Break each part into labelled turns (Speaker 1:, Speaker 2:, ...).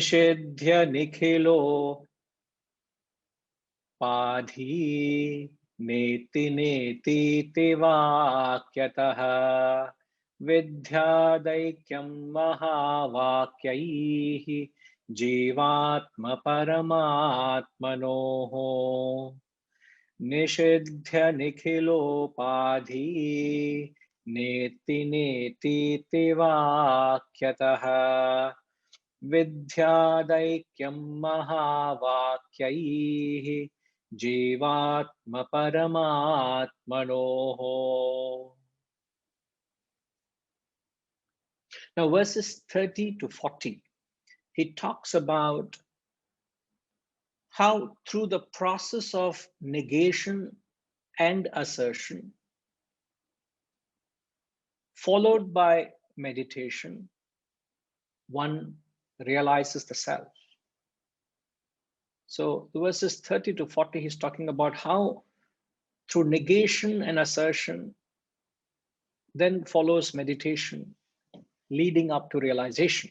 Speaker 1: Nishidhya nikhilo padhi neti neti tevakyataha Vidyadaikyam mahavakyaihi Jivatma paramatmanoho Nishidhya nikhilopadhi neti neti tevakyataha Vidyadaikyam mahavakyaihi Jivatma paramatmanoho. Now verses 30 to 40, he talks about how through the process of negation and assertion, followed by meditation, one realizes the self. So the verses 30 to 40, he's talking about how through negation and assertion, then follows meditation, leading up to realization.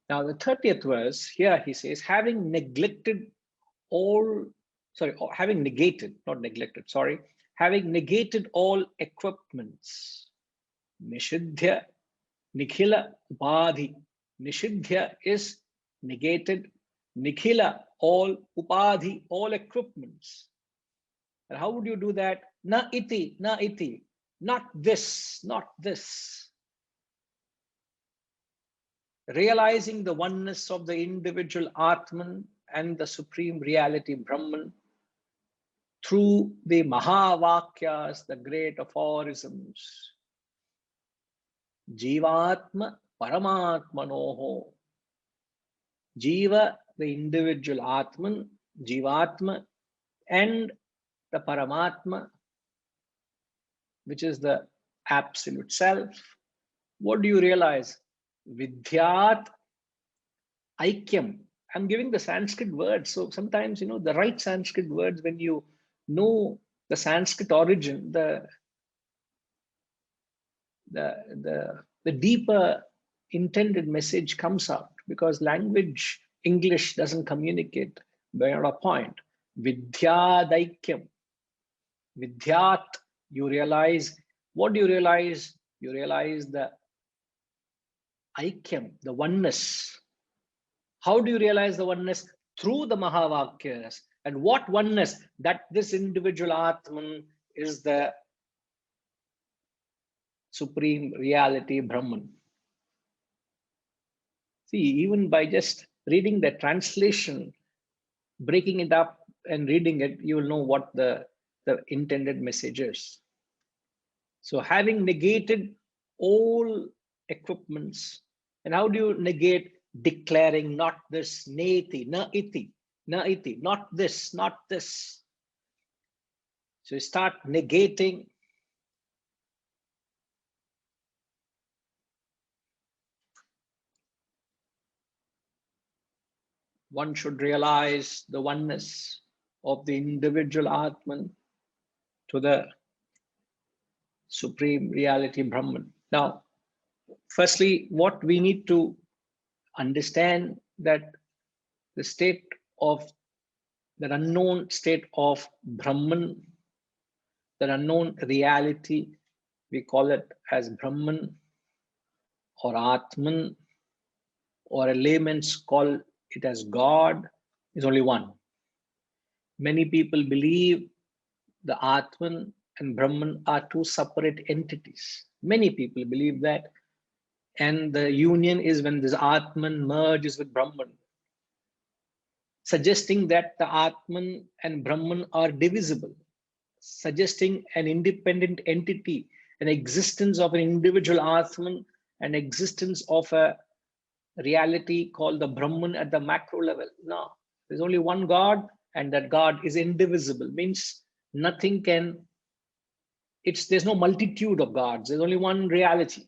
Speaker 1: Now the 30th verse, here he says, having negated, not neglected, having negated all equipments, nishidhya, nikhila, upadhi. Nishidhya is negated, nikhila, all, upadhi, all equipments. And how would you do that? Na iti, not this, not this. Realizing the oneness of the individual Atman and the supreme reality Brahman through the Mahavakyas, the great aphorisms. Jivatma Paramatmanoho. Jiva, the individual Atman, Jivatma, and the Paramatma, which is the absolute self. What do you realize? Vidyat Aikyam. I'm giving the Sanskrit words. So sometimes, the right Sanskrit words, when you know the Sanskrit origin, the deeper intended message comes out, because language, English doesn't communicate beyond a point. Vidyadaikyam. Vidyat, you realize. What do you realize? You realize the Aikyam, the oneness. How do you realize the oneness? Through the Mahavakyas. And what oneness? That this individual Atman is the supreme reality Brahman. See, even by just reading the translation, breaking it up and reading it, you will know what the intended message is. So having negated all equipments, and how do you negate? Declaring not this, neti, na iti, not this, not this. So you start negating. One should realize the oneness of the individual Atman to the supreme reality Brahman. Now, firstly, what we need to understand, that the state of that unknown state of Brahman, that unknown reality, we call it as Brahman or Atman, or a layman's call it as God, is only one. Many people believe the Atman and Brahman are two separate entities. Many people believe that. And the union is when this Atman merges with Brahman, suggesting that the Atman and Brahman are divisible, suggesting an independent entity, an existence of an individual Atman, an existence of a reality called the Brahman at the macro level. No, there's only one God, and that God is indivisible, means nothing can, there's no multitude of gods, there's only one reality.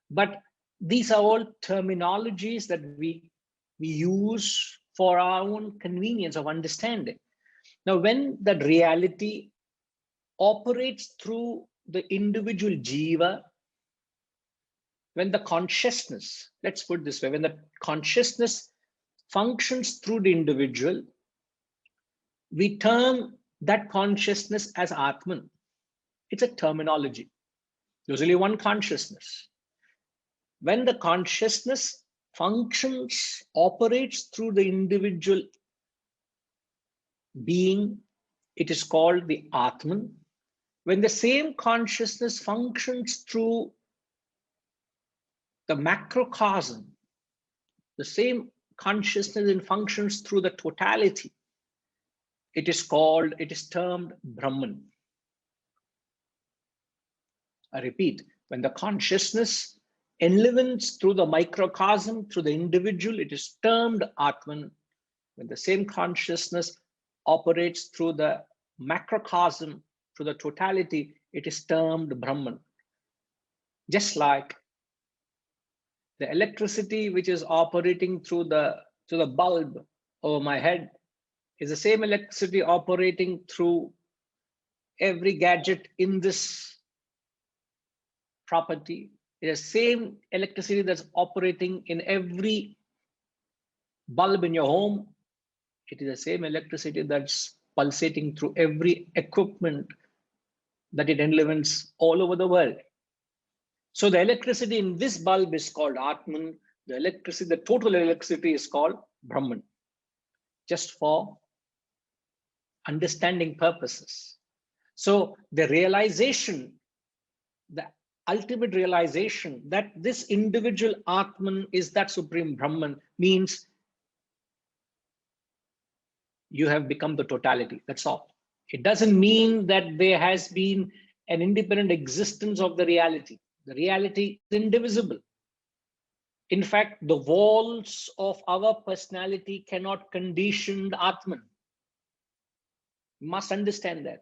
Speaker 1: But these are all terminologies that we use for our own convenience of understanding. Now, when that reality operates through the individual jiva, when the consciousness, let's put it this way, when the consciousness functions through the individual, we term that consciousness as Atman. It's a terminology. There's only one consciousness. When the consciousness functions, operates through the individual being, it is called the Atman. When the same consciousness functions through the macrocosm, the same consciousness and functions through the totality, it is termed Brahman. I repeat, when the consciousness enlivens through the microcosm, through the individual, it is termed Atman. When the same consciousness operates through the macrocosm, through the totality, it is termed Brahman. Just like the electricity which is operating through the bulb over my head is the same electricity operating through every gadget in this property. It is the same electricity that's operating in every bulb in your home. It is the same electricity that's pulsating through every equipment that it enlivens all over the world. So the electricity in this bulb is called Atman. The total electricity is called Brahman, just for understanding purposes. So the realization, the ultimate realization that this individual Atman is that supreme Brahman means you have become the totality. That's all. It doesn't mean that there has been an independent existence of the reality. The reality is indivisible. In fact, the walls of our personality cannot condition the Atman. You must understand that.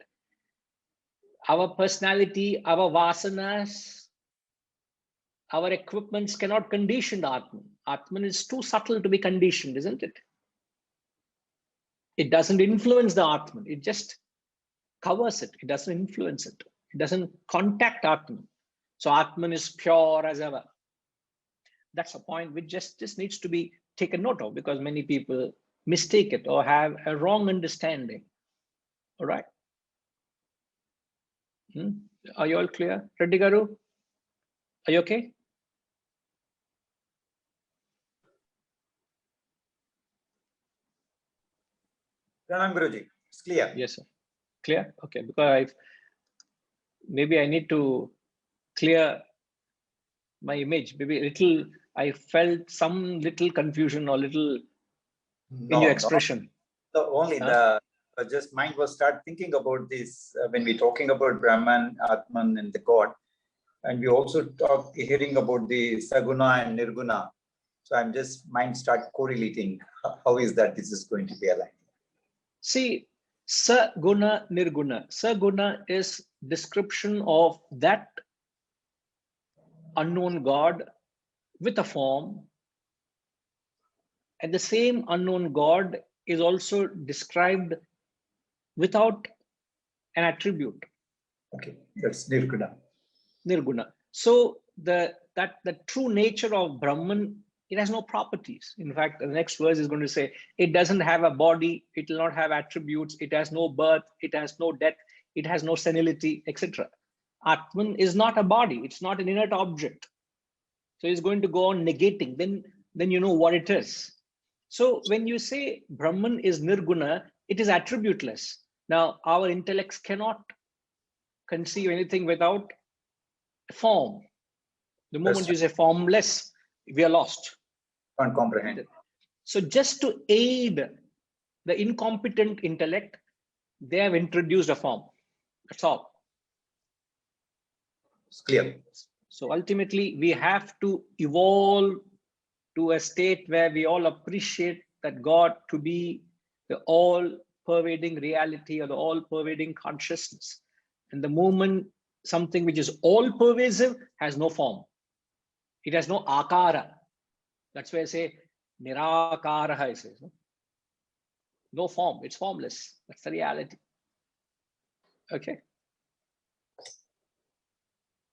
Speaker 1: Our personality, our vasanas, our equipments cannot condition the Atman. Atman is too subtle to be conditioned, isn't it? It doesn't influence the Atman. It just covers it. It doesn't influence it. It doesn't contact Atman. So Atman is pure as ever. That's a point which just needs to be taken note of, because many people mistake it or have a wrong understanding. All right. Are you all clear? Reddy Garu, are you okay?
Speaker 2: Pranam Guruji, it's clear.
Speaker 1: Yes, sir. Clear? Okay, because maybe I need to clear my image. Maybe a little, I felt some little confusion or little in your expression.
Speaker 2: Just mind was start thinking about this when we're talking about Brahman, Atman, and the God, and we also hearing about the Saguna and Nirguna. So I'm just mind start correlating. How is that this is going to be aligned?
Speaker 1: See, Saguna, Nirguna. Saguna is description of that unknown God with a form, and the same unknown God is also described without an attribute.
Speaker 2: Okay, that's Nirguna.
Speaker 1: Nirguna. So the true nature of Brahman, it has no properties. In fact, the next verse is going to say it doesn't have a body, it will not have attributes, it has no birth, it has no death, it has no senility, etc. Atman is not a body, it's not an inert object. So it's going to go on negating, then you know what it is. So when you say Brahman is Nirguna, it is attributeless. Now, our intellects cannot conceive anything without form. The moment you say formless, we are lost.
Speaker 2: Can't comprehend.
Speaker 1: So just to aid the incompetent intellect, they have introduced a form. That's all.
Speaker 2: It's clear.
Speaker 1: So ultimately, we have to evolve to a state where we all appreciate that God to be the all-pervading reality or the all-pervading consciousness. And the moment something which is all-pervasive has no form. It has no akara. That's why I say nirakara, I say. No form, it's formless. That's the reality. Okay.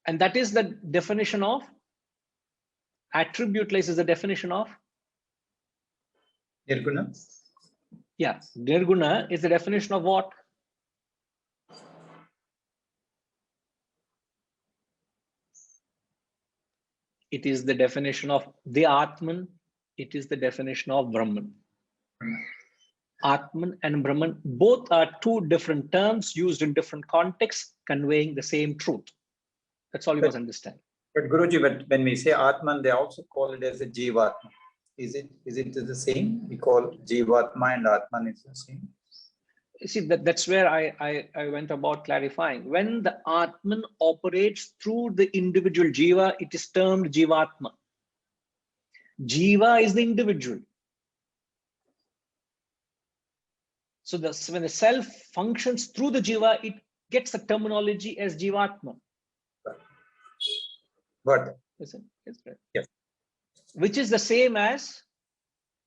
Speaker 1: And that is the definition of Attributeless is the definition of?
Speaker 2: Nirguna.
Speaker 1: Yeah, nirguna is the definition of what? It is the definition of the Atman. It is the definition of Brahman. Atman and Brahman both are two different terms used in different contexts, conveying the same truth. That's all you must understand.
Speaker 2: But Guruji, when we say Atman, they also call it as a Jivatma. Is it the same? We call Jivatma and Atman is the same.
Speaker 1: You see, that's where I went about clarifying. When the Atman operates through the individual Jiva, it is termed Jivatma. Jiva is the individual. So when the self functions through the Jiva, it gets the terminology as Jivatma.
Speaker 2: But
Speaker 1: Is it?
Speaker 2: Yes.
Speaker 1: Which is the same as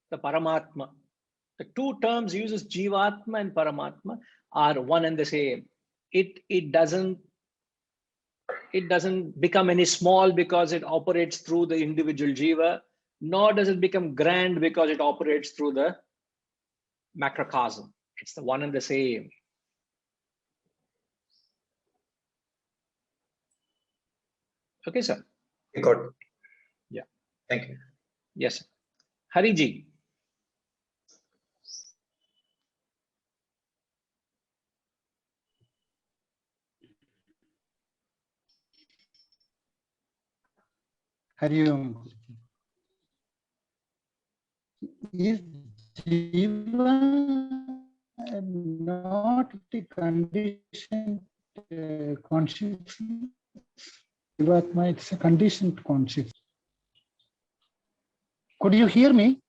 Speaker 1: the Paramatma. The two terms used as Jivatma and Paramatma are one and the same. It doesn't become any small because it operates through the individual Jiva, nor does it become grand because it operates through the macrocosm. It's the one and the same. Okay, sir.
Speaker 2: got it.
Speaker 1: Yeah.
Speaker 2: Thank you.
Speaker 1: Yes. Hariji.
Speaker 3: Hari Om. Is Jiva not the conditioned consciousness? Jivatma, it's a conditioned consciousness. Could you hear me?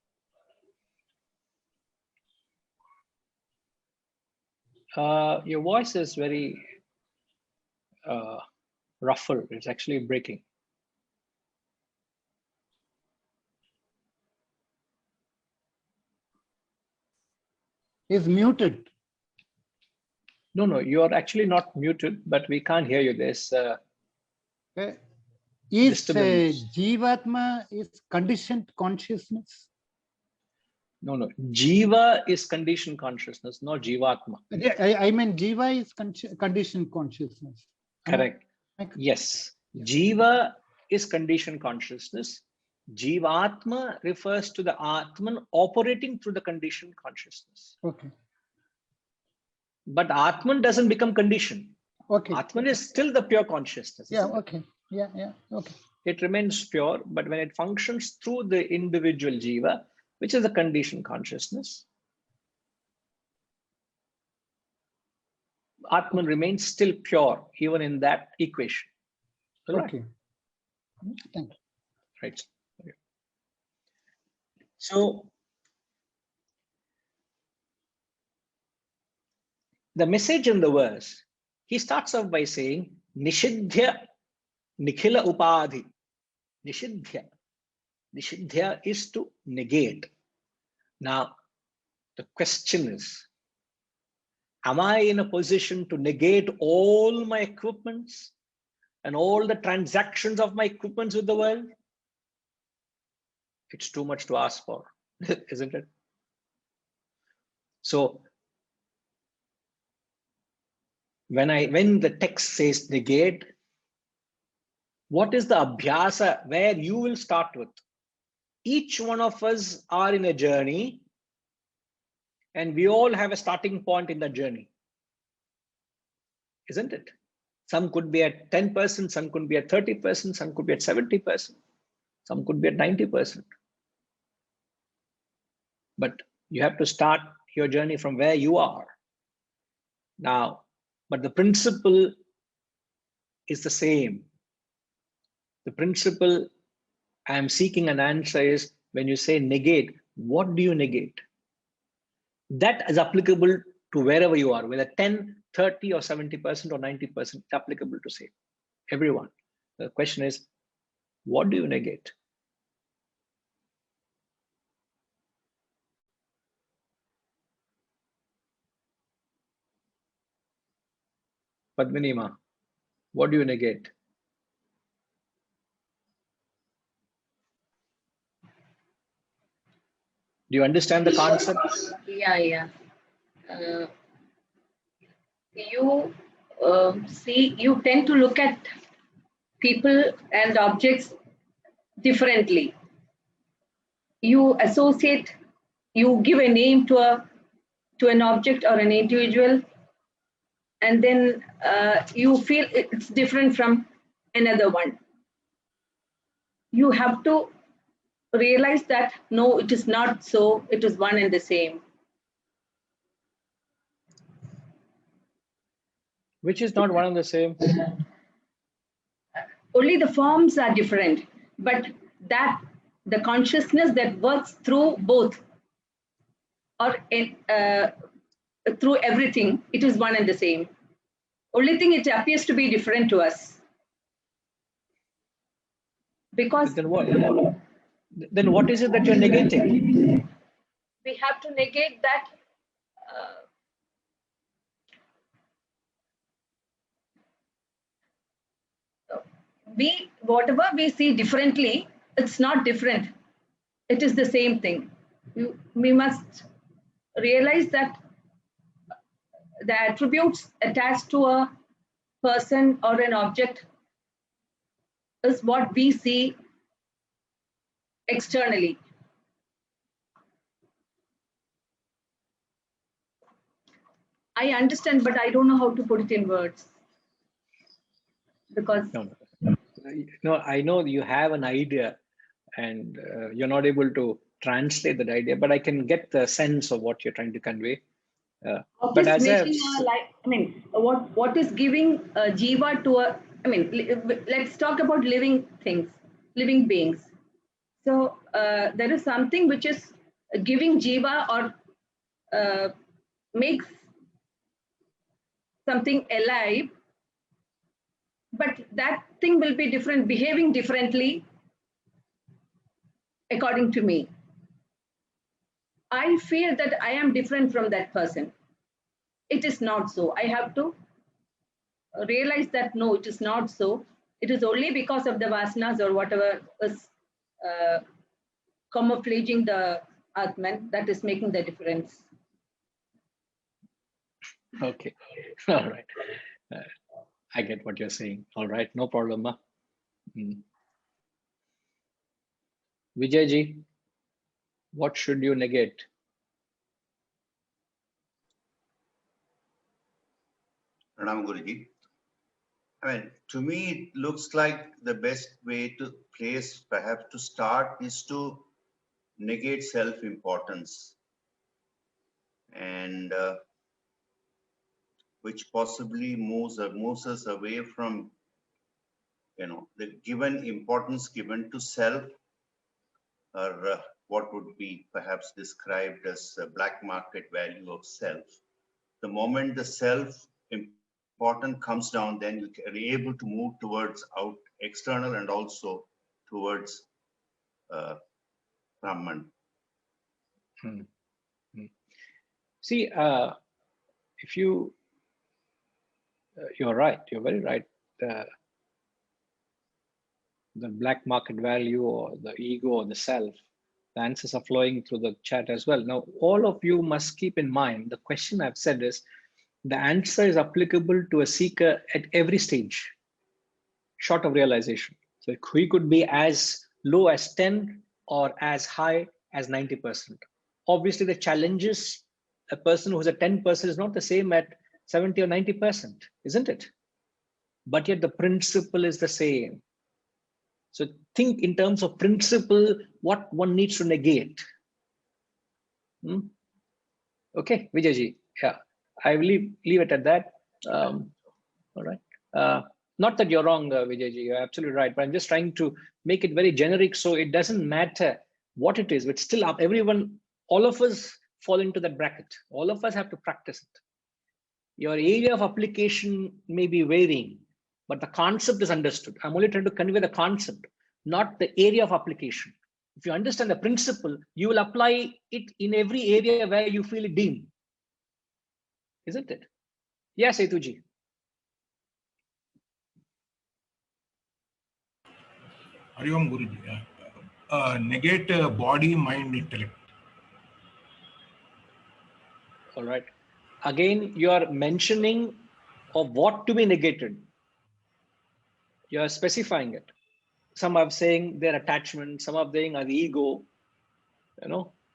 Speaker 1: Your voice is very ruffled. It's actually breaking.
Speaker 3: Is muted.
Speaker 1: No, you're actually not muted, but we can't hear you. There's
Speaker 3: is
Speaker 1: disturbance.
Speaker 3: Jivatma is conditioned consciousness?
Speaker 1: No. Jiva is conditioned consciousness, not Jivatma.
Speaker 3: I mean, Jiva is conditioned consciousness.
Speaker 1: Correct. Yes. Jiva is conditioned consciousness. Jivatma refers to the Atman operating through the conditioned consciousness.
Speaker 3: Okay.
Speaker 1: But Atman doesn't become conditioned.
Speaker 3: Okay.
Speaker 1: Atman is still the pure consciousness.
Speaker 3: Yeah. Okay. Yeah. Okay.
Speaker 1: It remains pure, but when it functions through the individual Jiva, which is a conditioned consciousness, Atman remains still pure, even in that equation.
Speaker 3: Okay. Thank you.
Speaker 1: Right. Okay. So the message in the verse, he starts off by saying, Nishidhya Nikhila Upadhi. Nishidhya. Nishidhya is to negate. Now, the question is, am I in a position to negate all my equipments and all the transactions of my equipments with the world? It's too much to ask for, isn't it? So when the text says negate, what is the abhyasa where you will start with? Each one of us are in a journey, and we all have a starting point in that journey, isn't it? Some could be at 10%, some could be at 30%, some could be at 70%, some could be at 90%. But you have to start your journey from where you are. Now, but the principle is the same. The principle I am seeking an answer is, when you say negate, what do you negate? That is applicable to wherever you are, whether 10, 30 or 70% or 90%, it's applicable to say everyone. The question is, what do you negate? Padmanima, what do you negate? you understand the concept?
Speaker 4: Yeah. Uh, you see, you tend to look at people and objects differently. You associate, you give a name to an object or an individual, and then you feel it's different from another one. You have to realize that no, it is not so, it is one and the same.
Speaker 1: Which is not one and the same.
Speaker 4: Only the forms are different, but that the consciousness that works through both or through everything, it is one and the same. Only thing, it appears to be different to us. Because
Speaker 1: then what is it that you're negating?
Speaker 4: We have to negate that whatever we see differently, it's not different. It is the same thing. We must realize that the attributes attached to a person or an object is what we see externally. I understand, but I don't know how to put it in words. Because
Speaker 1: no, I know you have an idea and you're not able to translate that idea, but I can get the sense of what you're trying to convey. But as
Speaker 4: what is giving jiva to a, let's talk about living things, living beings. So there is something which is giving jiva or makes something alive, but that thing will be different, behaving differently according to me. I feel that I am different from that person. It is not so. I have to realize that no, it is not so. It is only because of the vasanas or whatever is camouflaging the Atman that is making the difference.
Speaker 1: Okay, all right. I get what you're saying. All right, no problem. Vijayji, what should you negate?
Speaker 5: Pranam Guruji. To me, it looks like the best way to place, perhaps to start, is to negate self-importance, and which possibly moves us away from, the given importance given to self, or what would be perhaps described as a black market value of self. The moment the self important comes down, then you are able to move towards external and also towards Brahman.
Speaker 1: See, if you're right, you're very right. The black market value or the ego or the self, the answers are flowing through the chat as well. Now, all of you must keep in mind, the question I've said is, the answer is applicable to a seeker at every stage, short of realization. So he could be as low as 10 or as high as 90%. Obviously, the challenges, a person who's at 10% is not the same at 70 or 90%, isn't it? But yet the principle is the same. So think in terms of principle, what one needs to negate. Okay, Vijayji, yeah, I will leave it at that. All right. Not that you're wrong, Vijayji, you're absolutely right, but I'm just trying to make it very generic so it doesn't matter what it is, but still everyone, all of us fall into that bracket. All of us have to practice it. Your area of application may be varying, but the concept is understood. I'm only trying to convey the concept, not the area of application. If you understand the principle, you will apply it in every area where you feel it deemed. Isn't it? Yes, Etuji.
Speaker 6: Hariom Guruji. Negate body, mind, intellect.
Speaker 1: All right. Again, you are mentioning of what to be negated. You are specifying it. Some are saying their attachment, some are saying the ego,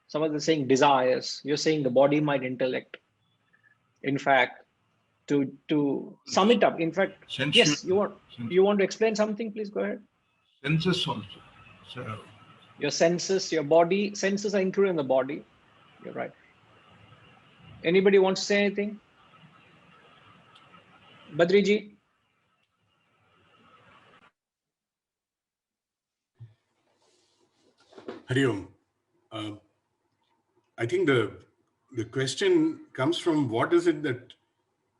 Speaker 1: some are saying desires. You're saying the body, mind, intellect. In fact, to sum it up, in fact, yes, you want to explain something, please go ahead.
Speaker 6: Senses also. So,
Speaker 1: your senses, your body, senses are included in the body. You're right. Anybody wants to say anything? Badriji?
Speaker 6: Hari Om. I think the question comes from what is it that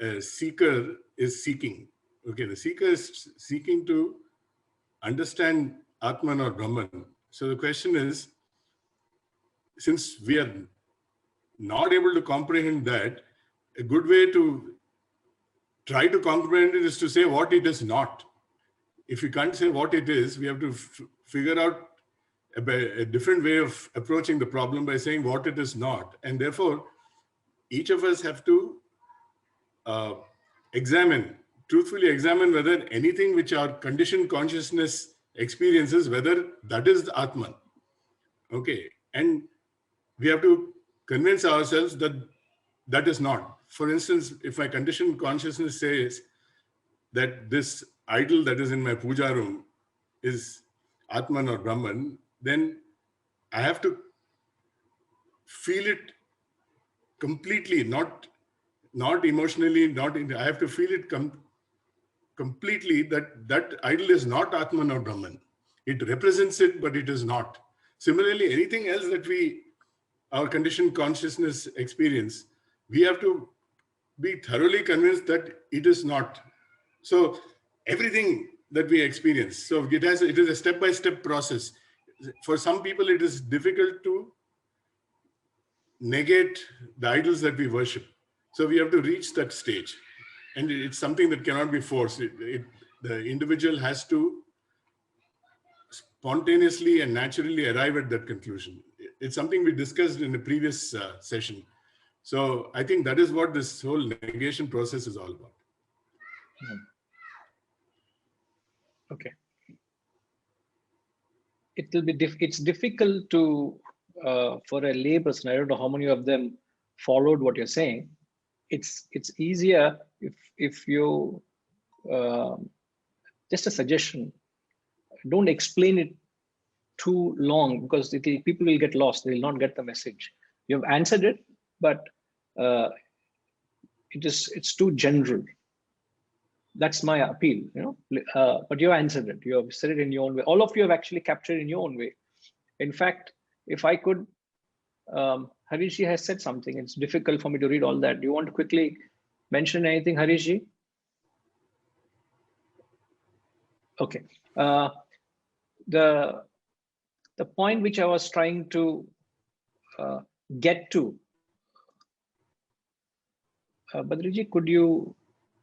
Speaker 6: a seeker is seeking? Okay, the seeker is seeking to understand Atman or Brahman. So the question is, since we are not able to comprehend that, a good way to try to comprehend it is to say what it is not. If we can't say what it is, we have to figure out a different way of approaching the problem by saying what it is not. And therefore, each of us have to truthfully examine whether anything which our conditioned consciousness experiences, whether that is the Atman. Okay. And we have to convince ourselves that that is not. For instance, if my conditioned consciousness says that this idol that is in my puja room is Atman or Brahman, then I have to feel it completely, not emotionally, I have to feel it completely that idol is not Atman or Brahman. It represents it, but it is not. Similarly, anything else that our conditioned consciousness experience, we have to be thoroughly convinced that it is not. So everything that we experience, so it is a step-by-step process. For some people, it is difficult to negate the idols that we worship. So we have to reach that stage. And it's something that cannot be forced. The individual has to spontaneously and naturally arrive at that conclusion. It's something we discussed in the previous session. So I think that is what this whole negation process is all about.
Speaker 1: Okay. It will be it's difficult to for a layperson. I don't know how many of them followed what you're saying. It's easier if you just a suggestion. Don't explain it too long because people will get lost. They will not get the message. You have answered it, but it's too general. That's my appeal, but you answered it. You have said it in your own way. All of you have actually captured in your own way. In fact, if I could, Harishji has said something. It's difficult for me to read all that. Do you want to quickly mention anything, Harishji? Okay. The point which I was trying to get to, Badriji,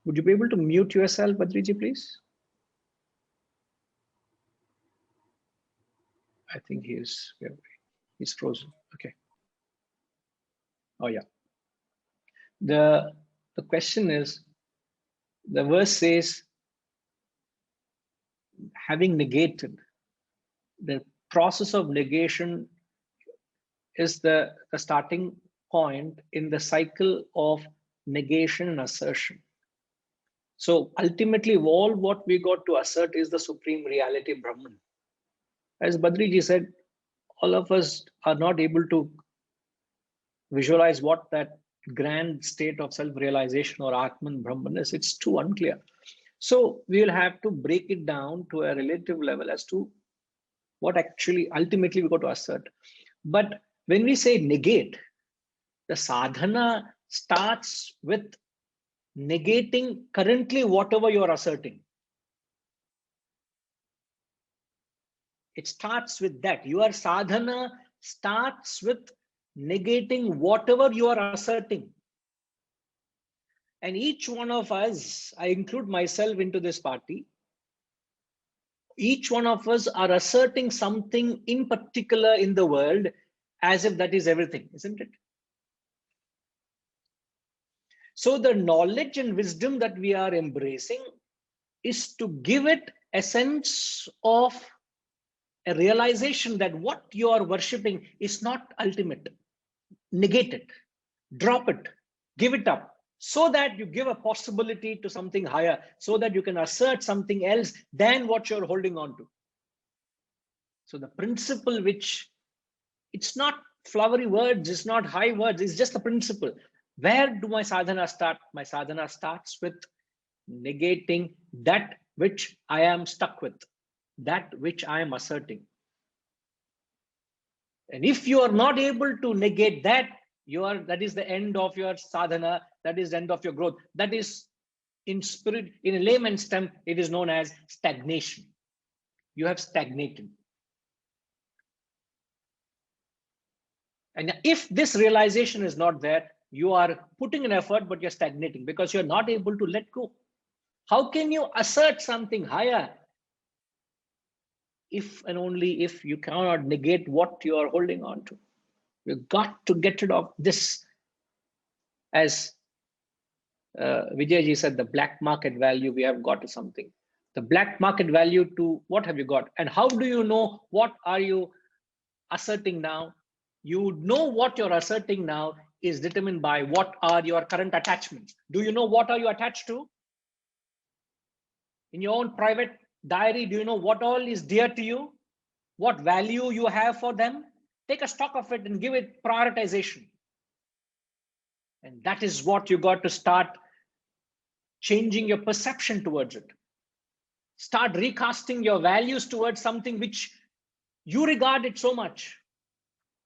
Speaker 1: would you be able to mute yourself, Badriji, please? I think he's frozen. Okay. Oh yeah. The question is, the verse says, having negated, the process of negation is the starting point in the cycle of negation and assertion. So ultimately, all what we got to assert is the supreme reality, Brahman. As Badriji said, all of us are not able to visualize what that grand state of self-realization or Atman Brahman is. It's too unclear. So we will have to break it down to a relative level as to what actually ultimately we got to assert. But when we say negate, the sadhana starts with negating currently whatever you are asserting. It starts with that. Your sadhana starts with negating whatever you are asserting. And each one of us, I include myself into this party, each one of us are asserting something in particular in the world as if that is everything, isn't it? So the knowledge and wisdom that we are embracing is to give it a sense of a realization that what you are worshipping is not ultimate. Negate it, drop it, give it up, so that you give a possibility to something higher, so that you can assert something else than what you're holding on to. So the principle, which it's not flowery words, it's not high words, it's just the principle. Where do my sadhana start? My sadhana starts with negating that which I am stuck with, that which I am asserting. And if you are not able to negate that, that is the end of your sadhana, that is the end of your growth. That is, in spirit, in a layman's term, it is known as stagnation. You have stagnated. And if this realization is not there, you are putting an effort, but you're stagnating because you're not able to let go. How can you assert something higher if and only if you cannot negate what you are holding on to? You've got to get rid of this. As Vijayji said, the black market value, we have got to something. The black market value to what have you got? And how do you know what are you asserting now? You know what you're asserting now is determined by what are your current attachments. Do you know what are you attached to? In your own private diary, do you know what all is dear to you? What value you have for them? Take a stock of it and give it prioritization. And that is what you got to start changing your perception towards it. Start recasting your values towards something which you regard it so much.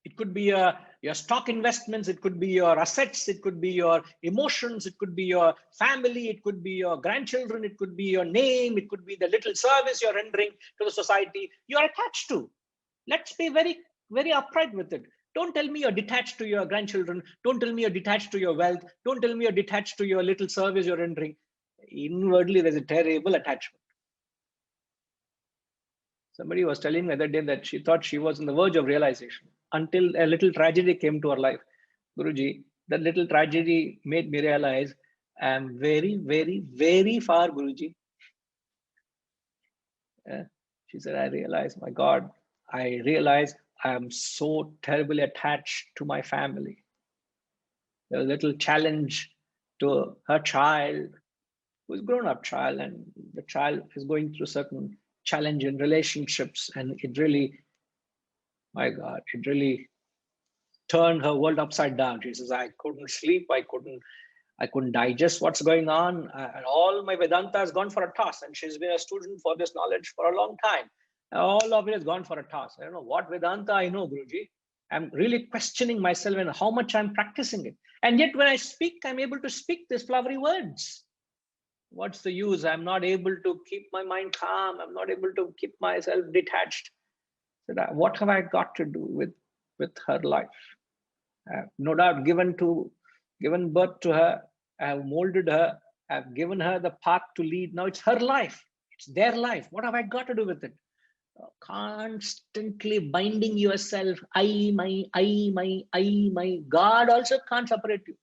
Speaker 1: It could be your stock investments, it could be your assets, it could be your emotions, it could be your family, it could be your grandchildren, it could be your name, it could be the little service you're rendering to the society you're attached to. Let's be very, very upright with it. Don't tell me you're detached to your grandchildren. Don't tell me you're detached to your wealth. Don't tell me you're detached to your little service you're rendering. Inwardly, there's a terrible attachment. Somebody was telling me the other day that she thought she was on the verge of realization until a little tragedy came to her life. Guruji, that little tragedy made me realize I'm very, very, very far, Guruji. She said, I realized, my God, I realized I am so terribly attached to my family. There was a little challenge to her child, who's a grown-up child, and the child is going through certain challenge in relationships, and it really, my God, it really turned her world upside down. She says, I couldn't sleep, I couldn't digest what's going on, and all my Vedanta has gone for a toss. And she's been a student for this knowledge for a long time. And all of it has gone for a toss. I don't know what Vedanta I know, Guruji. I'm really questioning myself and how much I'm practicing it. And yet when I speak, I'm able to speak these flowery words. What's the use? I'm not able to keep my mind calm. I'm not able to keep myself detached. So what have I got to do with her life? I have no doubt given birth to her. I have molded her. I've given her the path to lead. Now it's her life. It's their life. What have I got to do with it? Constantly binding yourself. I, my. God also can't separate you.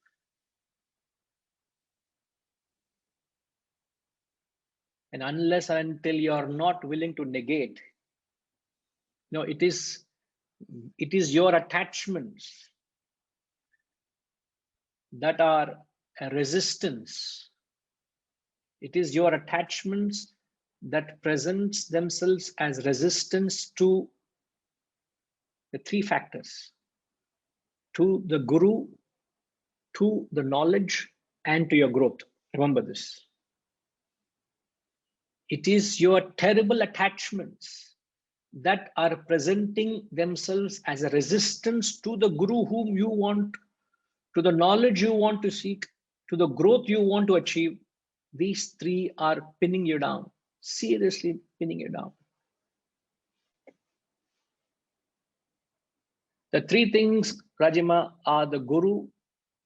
Speaker 1: And unless and until you're not willing to negate, no, it is your attachments that are a resistance. It is your attachments that presents themselves as resistance to the three factors: to the guru, to the knowledge, and to your growth. Remember this. It is your terrible attachments that are presenting themselves as a resistance to the guru whom you want, to the knowledge you want to seek, to the growth you want to achieve. These three are pinning you down, seriously pinning you down. The three things, Rajima, are the guru,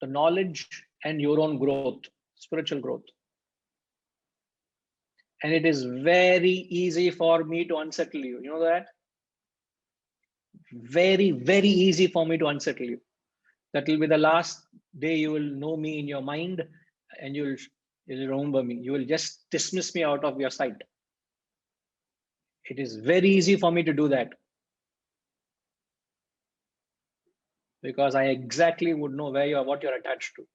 Speaker 1: the knowledge, and your own growth, spiritual growth. And it is very easy for me to unsettle you. You know that? Very, very easy for me to unsettle you. That will be the last day you will know me in your mind. and you'll remember me. You will just dismiss me out of your sight. It is very easy for me to do that, because I exactly would know where you are, what you're attached to.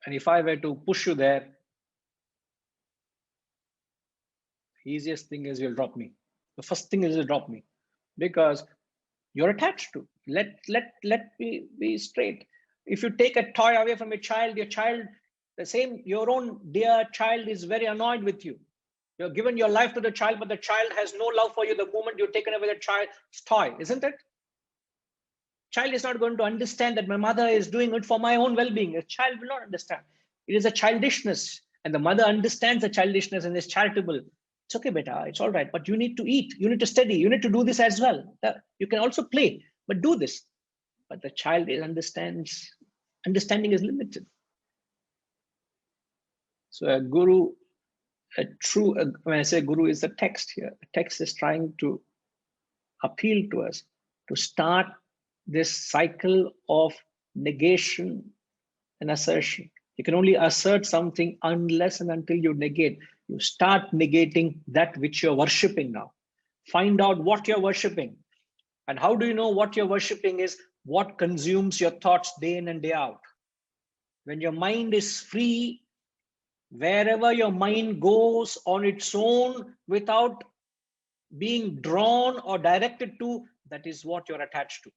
Speaker 1: And if I were to push you there, the easiest thing is you'll drop me. The first thing is to drop me, because you're attached to. Let me be straight. If you take a toy away from your child, your own dear child is very annoyed with you. You're given your life to the child, but the child has no love for you the moment you've taken away the child's toy, isn't it? Child is not going to understand that my mother is doing it for my own well-being. A child will not understand. It is a childishness, and the mother understands the childishness and is charitable. It's okay, beta, it's all right, but you need to eat, you need to study, you need to do this as well. You can also play, but do this. But the child understanding is limited. So a guru, when I say guru, is the text here. The text is trying to appeal to us to start this cycle of negation and assertion. You can only assert something unless and until you negate. You start negating that which you're worshipping now. Find out what you're worshipping. And how do you know what you're worshipping is? What consumes your thoughts day in and day out. When your mind is free, wherever your mind goes on its own without being drawn or directed to, that is what you're attached to.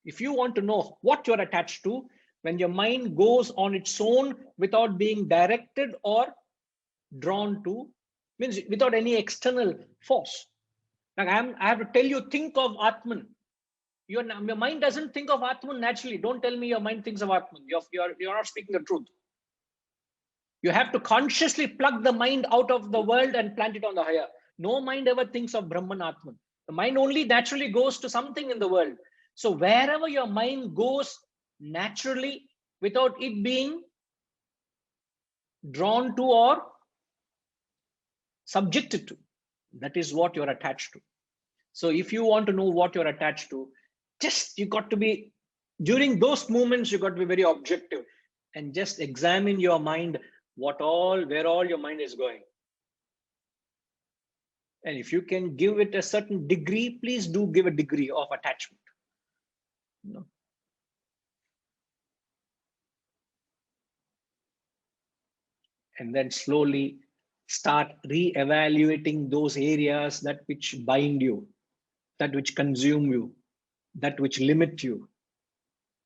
Speaker 1: If you want to know what you're attached to, when your mind goes on its own without being directed or drawn to, means without any external force. Like I have to tell you, think of Atman. Your mind doesn't think of Atman naturally. Don't tell me your mind thinks of Atman. You're not speaking the truth. You have to consciously plug the mind out of the world and plant it on the higher. No mind ever thinks of Brahman Atman. The mind only naturally goes to something in the world. So wherever your mind goes naturally without it being drawn to or subjected to, that is what you're attached to. So if you want to know what you're attached to, you got to be, during those moments, you got to be very objective and just examine your mind, where all your mind is going. And if you can give it a certain degree, please do give a degree of attachment. No. And then slowly start re-evaluating those areas that which bind you, that which consume you, that which limit you,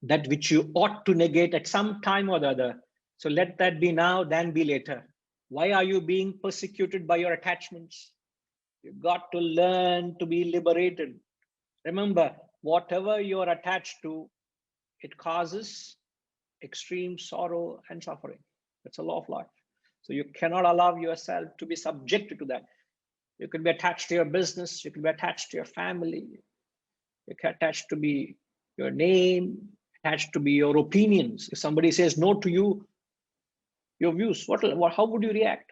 Speaker 1: that which you ought to negate at some time or the other. So let that be now, then be later. Why are you being persecuted by your attachments? You've got to learn to be liberated. Remember, whatever you're attached to, it causes extreme sorrow and suffering. That's a law of life. So you cannot allow yourself to be subjected to that. You can be attached to your business. You can be attached to your family. You can attach to be your name, attached to be your opinions. If somebody says no to you, your views, how would you react?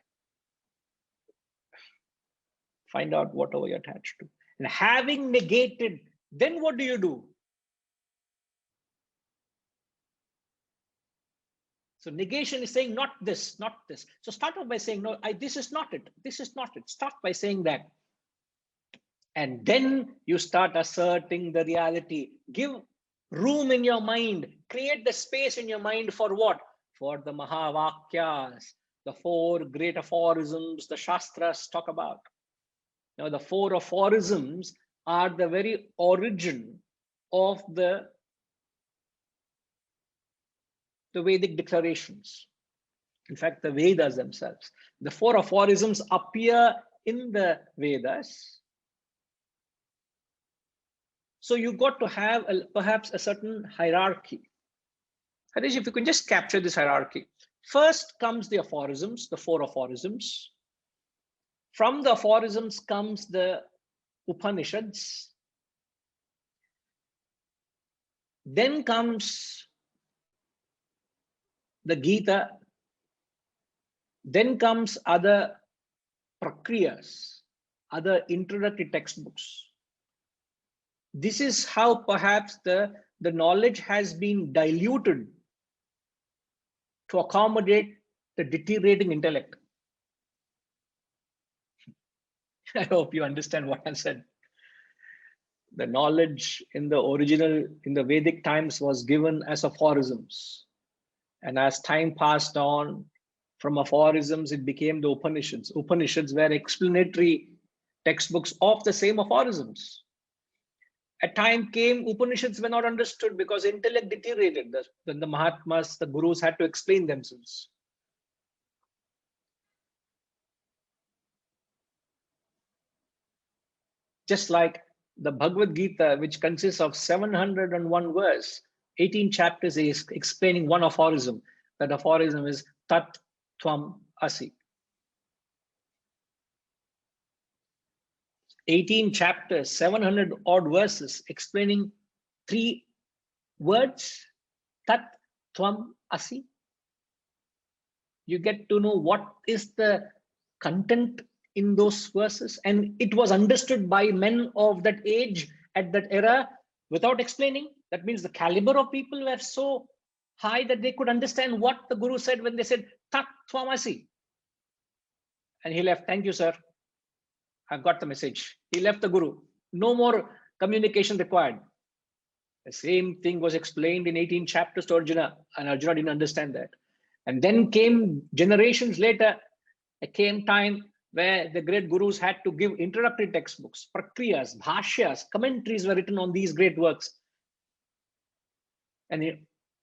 Speaker 1: Find out whatever you're attached to. And having negated, then what do you do? So negation is saying not this, not this. So start off by saying, no, this is not it. This is not it. Start by saying that. And then you start asserting the reality. Give room in your mind. Create the space in your mind for what? For the Mahavakyas, the 4 great aphorisms the Shastras talk about. Now, the 4 aphorisms are the very origin of the Vedic declarations. In fact, the Vedas themselves. The 4 aphorisms appear in the Vedas. So you got to have perhaps a certain hierarchy. Harish, if you can just capture this hierarchy. First comes the aphorisms, the 4 aphorisms. From the aphorisms comes the Upanishads. Then comes the Gita. Then comes other prakriyas, other introductory textbooks. This is how perhaps the knowledge has been diluted to accommodate the deteriorating intellect. I hope you understand what I said. The knowledge in the original, in the Vedic times, was given as aphorisms. And as time passed on, from aphorisms, it became the Upanishads. Upanishads were explanatory textbooks of the same aphorisms. A time came, Upanishads were not understood because intellect deteriorated. Then the Mahatmas, the Gurus had to explain themselves. Just like the Bhagavad Gita, which consists of 701 verse, 18 chapters, is explaining one aphorism. That aphorism is Tat Tvam Asi. 18 chapters, 700 odd verses, explaining 3 words, Tat Tvam Asi. You get to know what is the content in those verses, and it was understood by men of that age at that era without explaining. That means the caliber of people were so high that they could understand what the Guru said when they said Tat Tvam Asi. And he left. Thank you, sir. I've got the message. He left the Guru. No more communication required. The same thing was explained in 18 chapters to Arjuna, and Arjuna didn't understand that. And then came generations later, there came time where the great Gurus had to give introductory textbooks, prakriyas, bhashyas, commentaries were written on these great works. And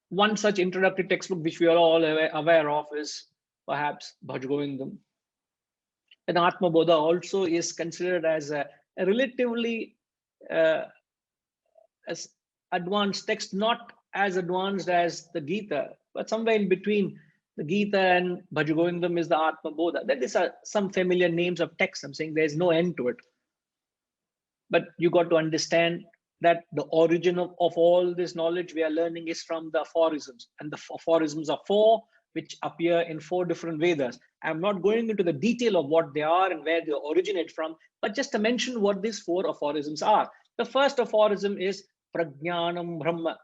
Speaker 1: one such introductory textbook, which we are all aware of, is perhaps Bhaj Govindam. And ATMABODHA also is considered as a relatively as advanced text, not as advanced as the Gita, but somewhere in between the Gita and Bhaj Govindam is the ATMABODHA. That these are some familiar names of texts. I'm saying there's no end to it. But you got to understand that the origin of all this knowledge we are learning is from the aphorisms. And the aphorisms are 4, which appear in 4 different Vedas. I'm not going into the detail of what they are and where they originate from, but just to mention what these 4 aphorisms are. The first aphorism is Prajnanam Brahma.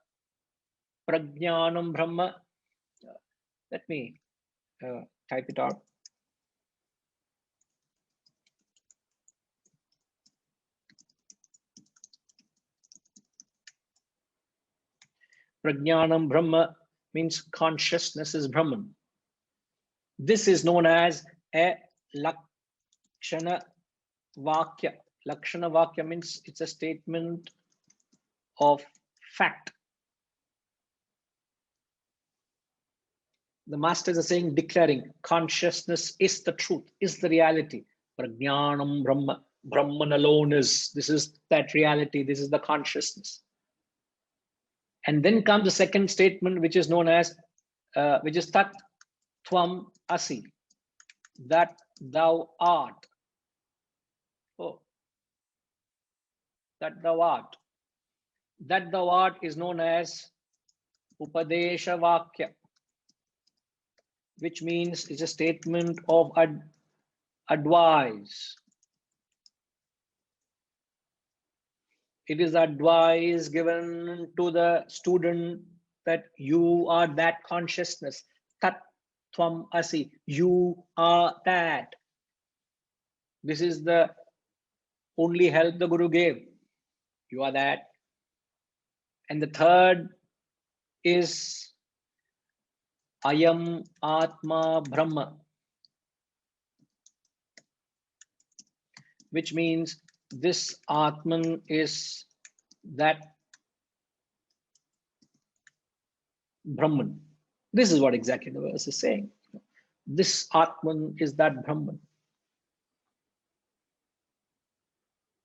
Speaker 1: Prajnanam Brahma. Let me type it out. Prajnanam Brahma means consciousness is Brahman. This is known as a Lakshana Vakya. Lakshana Vakya means it's a statement of fact. The masters are saying, declaring consciousness is the truth, is the reality. Prajnanam Brahma. Brahman alone is, this is that reality, this is the consciousness. And then comes the second statement, which is known as, which is Tat Tvam Asi, that thou art. Oh, that thou art. That thou art is known as Upadesha Vakya, which means it's a statement of advice. It is advice given to the student that you are that consciousness. Tat Tvam Asi, you are that. This is the only help the Guru gave. You are that. And the third is Ayam Atma Brahma, which means this Atman is that Brahman. This is what exactly the verse is saying. This Atman is that Brahman.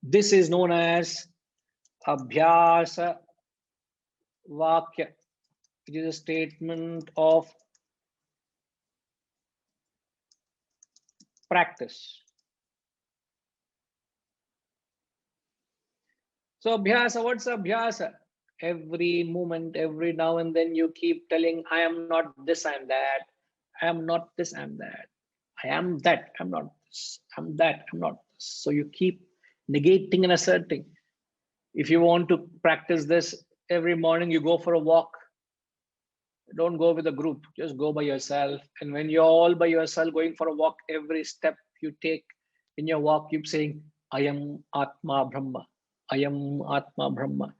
Speaker 1: This is known as Abhyasa Vakya. It is a statement of practice. So Abhyasa, what's Abhyasa? Every moment, every now and then you keep telling, I am not this, I am that. I am not this, I am that. I am that, I'm not this. I'm that, I'm not this. So you keep negating and asserting. If you want to practice this every morning, you go for a walk. Don't go with a group, just go by yourself. And when you're all by yourself going for a walk, every step you take in your walk, keep saying, I am Atma Brahma. I am Atma Brahma.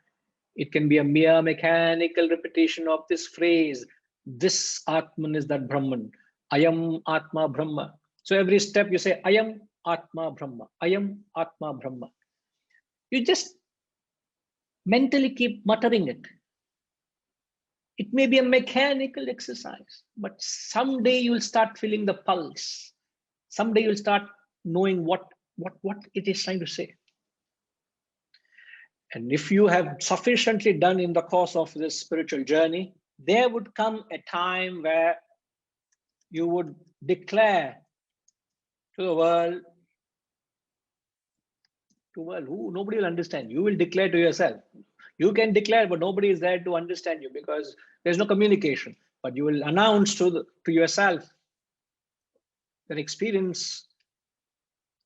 Speaker 1: It can be a mere mechanical repetition of this phrase. This Atman is that Brahman. I am Atma Brahma. So every step you say, I am Atma Brahma. I am Atma Brahma. You just mentally keep muttering it. It may be a mechanical exercise, but someday you'll start feeling the pulse. Someday you'll start knowing what it is trying to say. And if you have sufficiently done in the course of this spiritual journey, there would come a time where you would declare to the world, who nobody will understand. You will declare to yourself. You can declare, but nobody is there to understand you because there's no communication. But you will announce to yourself that experience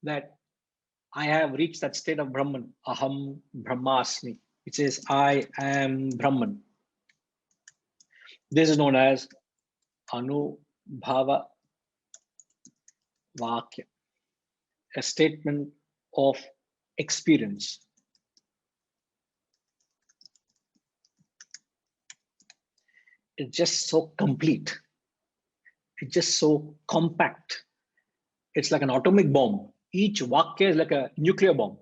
Speaker 1: that I have reached that state of Brahman. Aham Brahmasmi. It says, I am Brahman. This is known as Anubhava Vakya, a statement of experience. It's just so complete. It's just so compact. It's like an atomic bomb. Each vakya is like a nuclear bomb.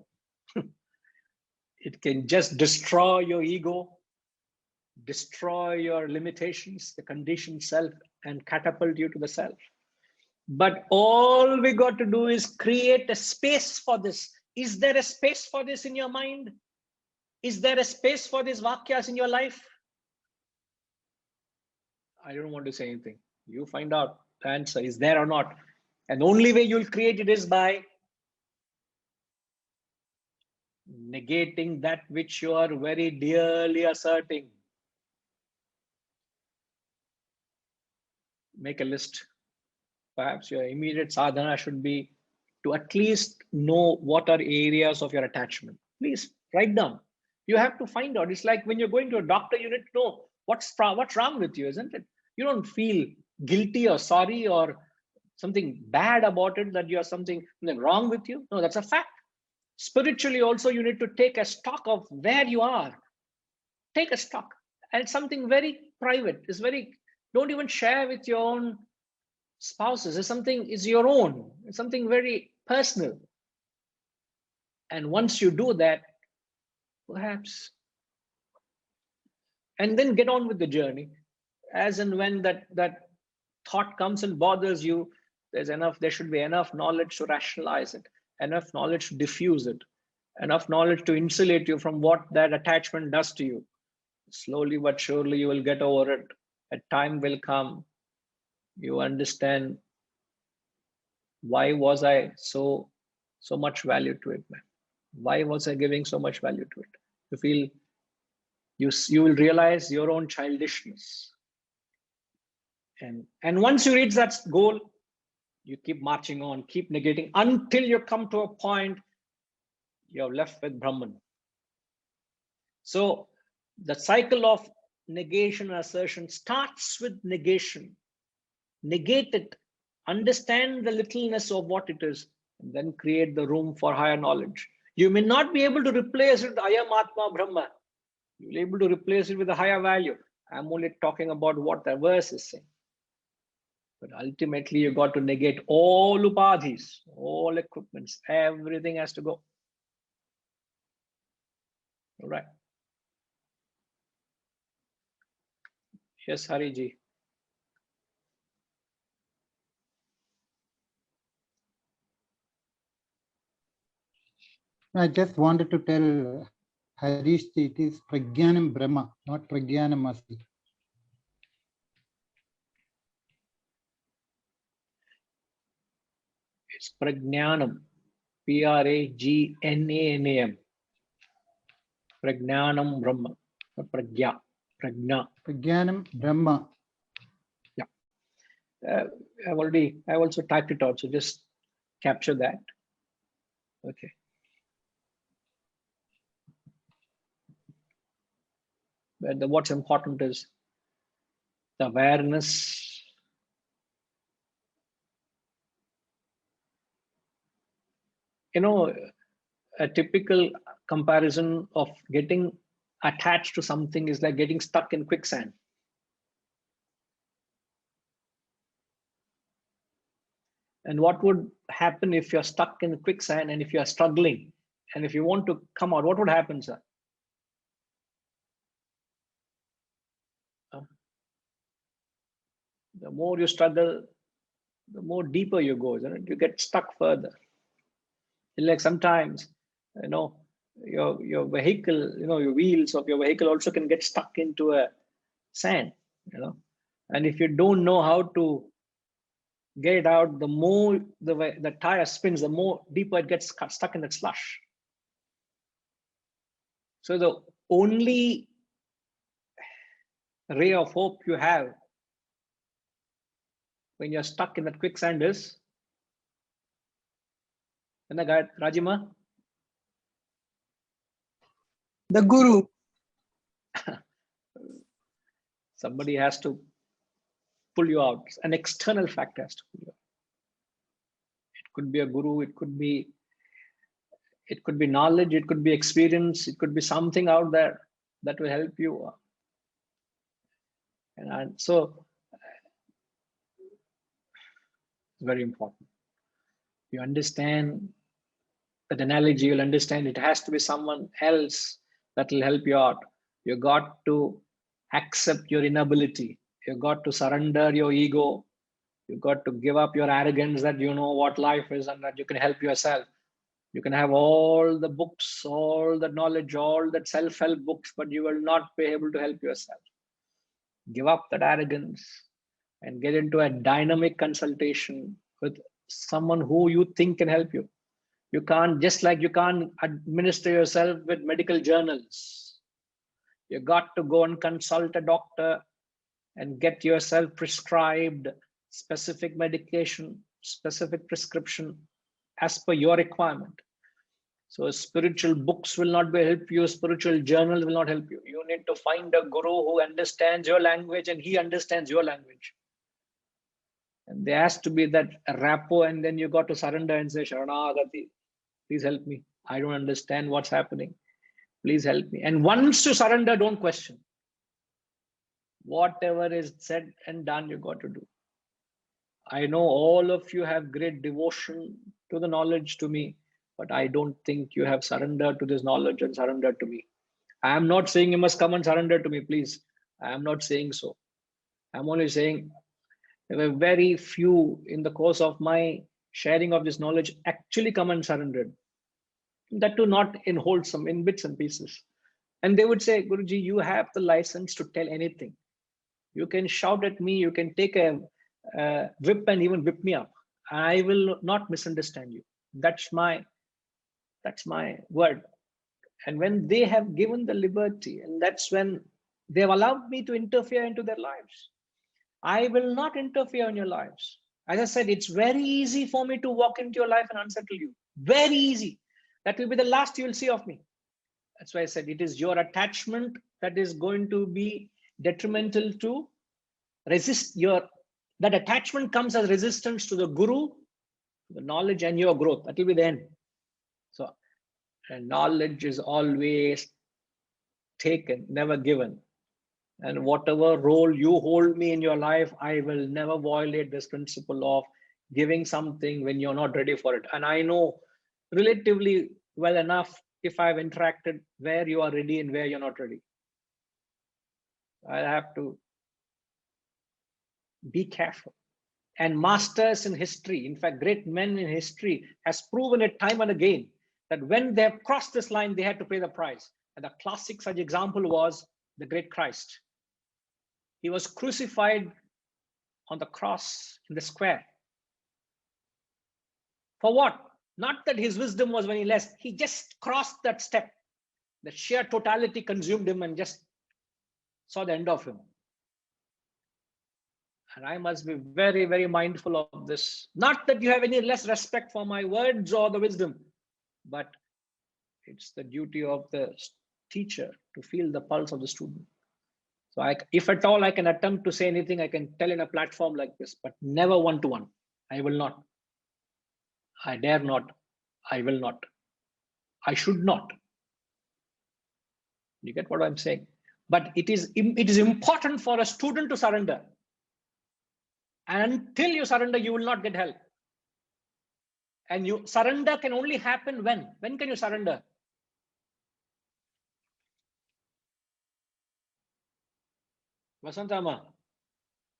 Speaker 1: It can just destroy your ego, destroy your limitations, the conditioned self, and catapult you to the self. But all we got to do is create a space for this. Is there a space for this in your mind? Is there a space for these vakyas in your life? I don't want to say anything. You find out the answer is there or not. And the only way you'll create it is by negating that which you are very dearly asserting. Make a list. Perhaps your immediate sadhana should be to at least know what are areas of your attachment. Please write down. You have to find out. It's like when you're going to a doctor, you need to know what's wrong with you, isn't it? You don't feel guilty or sorry or something bad about it, that you have something wrong with you. No, that's a fact. Spiritually also, you need to take a stock of where you are. Take a stock. And it's something very private. It's very, don't even share with your own spouses. It's something is your own. It's something very personal. And once you do that, perhaps, and then get on with the journey. As and when that thought comes and bothers you, there should be enough knowledge to rationalize it, enough knowledge to diffuse it, enough knowledge to insulate you from what that attachment does to you. Slowly but surely you will get over it. A time will come, you understand, why was I so much value to it, man? Why was I giving so much value to it? You feel, you will realize your own childishness. And once you reach that goal, you keep marching on, keep negating until you come to a point you're left with Brahman. So the cycle of negation and assertion starts with negation. Negate it, understand the littleness of what it is, and then create the room for higher knowledge. You may not be able to replace it with I am Atma Brahma. You'll be able to replace it with a higher value. I'm only talking about what the verse is saying. But ultimately, you got to negate all upadhis, all equipments, everything has to go. All right. Yes, Hariji.
Speaker 3: I just wanted to tell Harish, it is Prajnanam Brahma, not Prajnanam Asti.
Speaker 1: It's Prajnanam, Pragnanam, Prajnanam Brahma, Prajna, Prajna.
Speaker 3: Prajnanam Brahma.
Speaker 1: Yeah. I've also typed it out, so just capture that. Okay. But what's important is the awareness. You know, a typical comparison of getting attached to something is like getting stuck in quicksand. And what would happen if you're stuck in quicksand and if you're struggling and if you want to come out, what would happen, sir? The more you struggle, the more deeper you go, isn't it? You get stuck further. Like sometimes, you know, your vehicle, you know, your wheels of your vehicle also can get stuck into a sand, you know. And if you don't know how to get it out, the more the tire spins, the more deeper it gets stuck in that slush. So the only ray of hope you have when you're stuck in that quicksand is, Rajima?
Speaker 7: The Guru.
Speaker 1: Somebody has to pull you out. An external factor has to pull you out. It could be a guru, it could be knowledge, it could be experience, it could be something out there that will help you. And so it's very important. You understand that analogy, you'll understand it has to be someone else that will help you out. You got to accept your inability. You got to surrender your ego. You got to give up your arrogance that you know what life is and that you can help yourself. You can have all the books, all the knowledge, all that self-help books, but you will not be able to help yourself. Give up that arrogance and get into a dynamic consultation with someone who you think can help you. You can't, just like you can't administer yourself with medical journals. You got to go and consult a doctor and get yourself prescribed specific medication, specific prescription as per your requirement. So spiritual books will not be help you, spiritual journals will not help you. You need to find a guru who understands your language and he understands your language. And there has to be that rapport, and then you got to surrender and say, Sharanagati, please help me. I don't understand what's happening. Please help me. And once you surrender, don't question. Whatever is said and done, you got to do. I know all of you have great devotion to the knowledge to me, but I don't think you have surrendered to this knowledge and surrendered to me. I am not saying you must come and surrender to me, please. I am not saying so. I'm only saying there were very few in the course of my sharing of this knowledge actually come and surrendered. That too not in wholesome, in bits and pieces. And they would say, Guruji, you have the license to tell anything. You can shout at me, you can take a whip and even whip me up. I will not misunderstand you. That's my word. And when they have given the liberty, and that's when they have allowed me to interfere into their lives. I will not interfere in your lives. As I said, it's very easy for me to walk into your life and unsettle you. Very easy. That will be the last you will see of me. That's why I said it is your attachment that is going to be detrimental to resist your, that attachment comes as resistance to the guru, the knowledge and your growth. That will be the end. So, and knowledge is always taken, never given. And whatever role you hold me in your life, I will never violate this principle of giving something when you're not ready for it. And I know relatively well enough if I've interacted where you are ready and where you're not ready. I have to be careful. And masters in history, in fact, great men in history has proven it time and again that when they have crossed this line, they had to pay the price. And the classic such example was the great Christ. He was crucified on the cross in the square. For what? Not that his wisdom was very less. He just crossed that step. The sheer totality consumed him and just saw the end of him. And I must be very, very mindful of this. Not that you have any less respect for my words or the wisdom, but it's the duty of the teacher to feel the pulse of the student. So if at all I can attempt to say anything, I can tell in a platform like this, but never one-to-one. I will not. I dare not. I will not. I should not. You get what I'm saying? But it is important for a student to surrender. And until you surrender, you will not get help. And you surrender can only happen when? When can you surrender? Vasantama,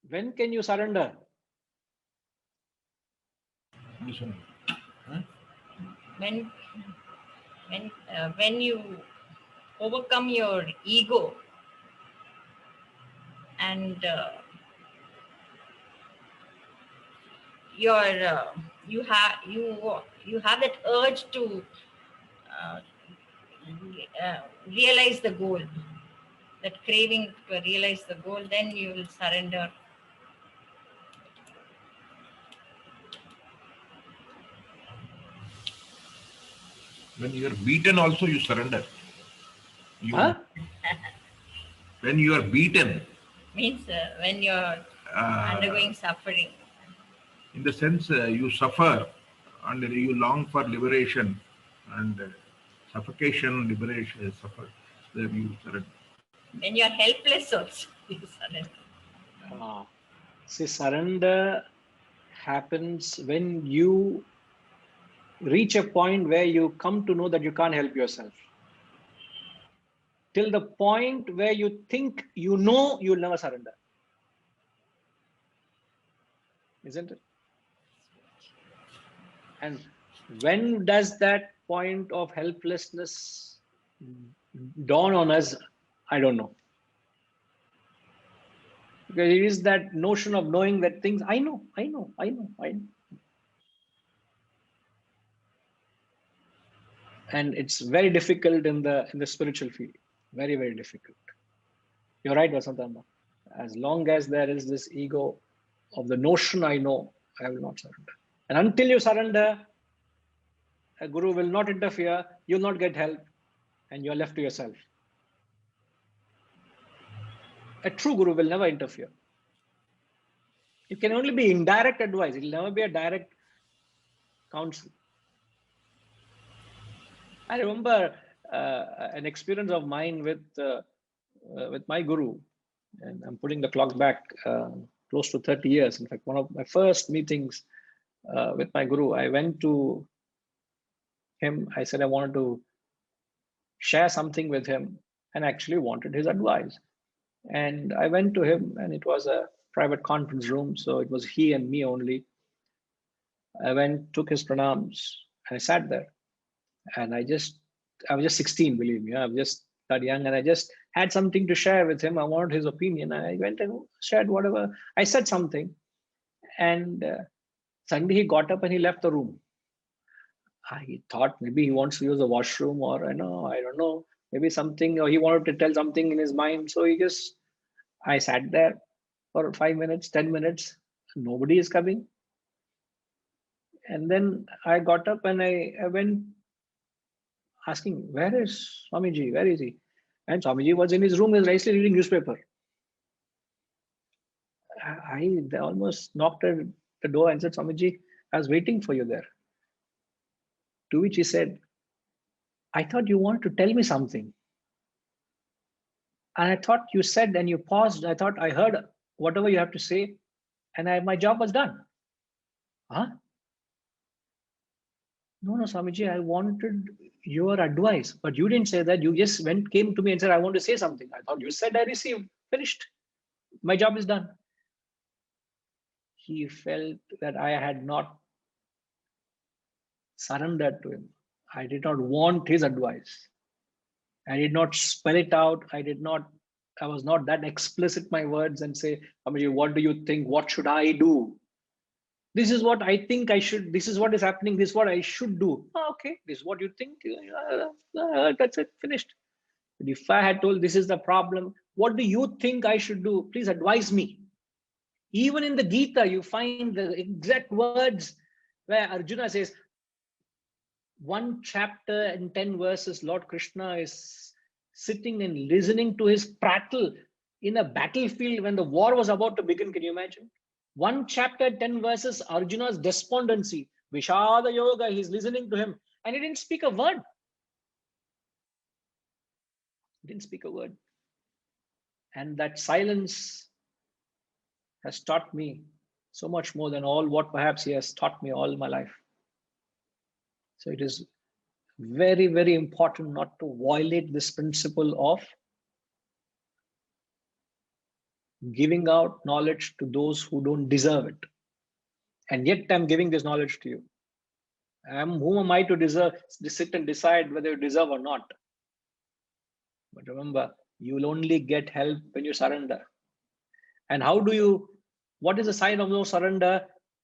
Speaker 1: when can you surrender?
Speaker 8: When you overcome your ego and you have that urge to realize the goal, that craving to realize the goal, then you will surrender.
Speaker 9: When you are beaten also you surrender.
Speaker 1: Huh?
Speaker 9: When you are beaten.
Speaker 8: Means when you are undergoing suffering.
Speaker 9: In the sense you suffer and you long for liberation and suffocation, liberation, suffer, then you surrender.
Speaker 8: When you are helpless also, you surrender.
Speaker 1: See, surrender happens when you reach a point where you come to know that you can't help yourself. Till the point where you think you know, you'll never surrender. Isn't it? And when does that point of helplessness dawn on us? I don't know. Because it is that notion of knowing that things, I know. And it's very difficult in the spiritual field. Very, very difficult. You're right, Vasantama. As long as there is this ego of the notion I know, I will not surrender. And until you surrender, a guru will not interfere, you'll not get help, and you're left to yourself. A true guru will never interfere. It can only be indirect advice. It will never be a direct counsel. I remember an experience of mine with my guru, and I'm putting the clock back close to 30 years. In fact, one of my first meetings with my guru, I went to him. I said I wanted to share something with him and actually wanted his advice. And I went to him, and it was a private conference room, so it was he and me only. I went, took his pranams, and I sat there. And I was just 16, believe me. I was just that young, and I just had something to share with him. I wanted his opinion. I went and shared whatever. I said something, and suddenly he got up and he left the room. I thought maybe he wants to use the washroom, or I don't know, maybe something, or he wanted to tell something in his mind. So I sat there for 5 minutes, 10 minutes. Nobody is coming. And then I got up and I went asking, where is Swamiji? Where is he? And Swamiji was in his room, he was nicely reading newspaper. I almost knocked at the door and said, Swamiji, I was waiting for you there. To which he said, I thought you wanted to tell me something. And I thought you said, and you paused. I thought I heard whatever you have to say, and my job was done. Huh? No, Swamiji, I wanted your advice, but you didn't say that. You just came to me and said, I want to say something. I thought you said I received, finished. My job is done. He felt that I had not surrendered to him. I did not want his advice. I did not spell it out. I was not that explicit my words and say, Swamiji, what do you think? What should I do? This is what I think I should, this is what is happening, this is what I should do. Oh, okay, this is what you think, that's it, finished. But if I had told this is the problem, what do you think I should do? Please advise me. Even in the Gita, you find the exact words where Arjuna says, 1 chapter and 10 verses, Lord Krishna is sitting and listening to his prattle. in a battlefield when the war was about to begin. Can you imagine? 1 chapter, 10 verses, Arjuna's despondency, Vishada Yoga, he's listening to him, and he didn't speak a word. He didn't speak a word. And that silence has taught me so much more than all what perhaps he has taught me all my life. So it is very, very important not to violate this principle of giving out knowledge to those who don't deserve it. And yet I'm giving this knowledge to you. Who am I to sit and decide whether you deserve or not? But remember, you will only get help when you surrender. And what is the sign of no surrender?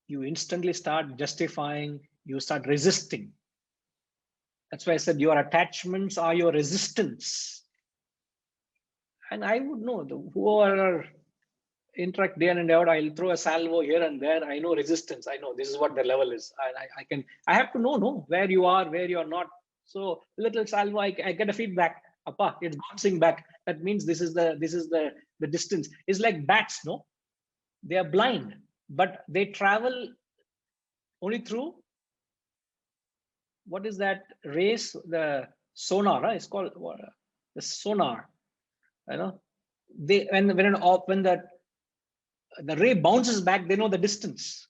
Speaker 1: You instantly start justifying, you start resisting. That's why I said your attachments are your resistance. And I would know, whoever interact day in and out, I'll throw a salvo here and there. I know resistance. I know this is what the level is. I have to know where you are, where you're not. So little salvo, I get a feedback. Appa, it's bouncing back. That means this is the distance. It's like bats, no? They are blind, but they travel only through, what is that race? The sonar, right? It's called the sonar. You know, when the ray bounces back, they know the distance.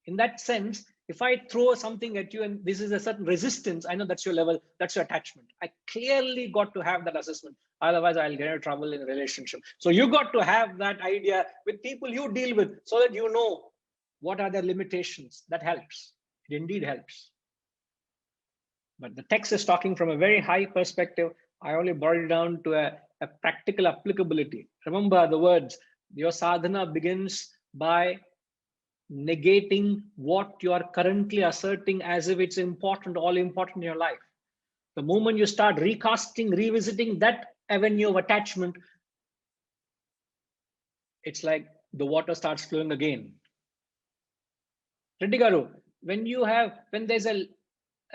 Speaker 1: In that sense, if I throw something at you and this is a certain resistance, I know that's your level, that's your attachment. I clearly got to have that assessment. Otherwise, I'll get into trouble in a relationship. So you got to have that idea with people you deal with so that you know what are their limitations. That helps. It indeed helps. But the text is talking from a very high perspective. I only brought it down to a practical applicability. Remember the words, your sadhana begins by negating what you are currently asserting as if it's important, all important in your life. The moment you start recasting, revisiting that avenue of attachment, it's like the water starts flowing again. Reddy Garu, when there's a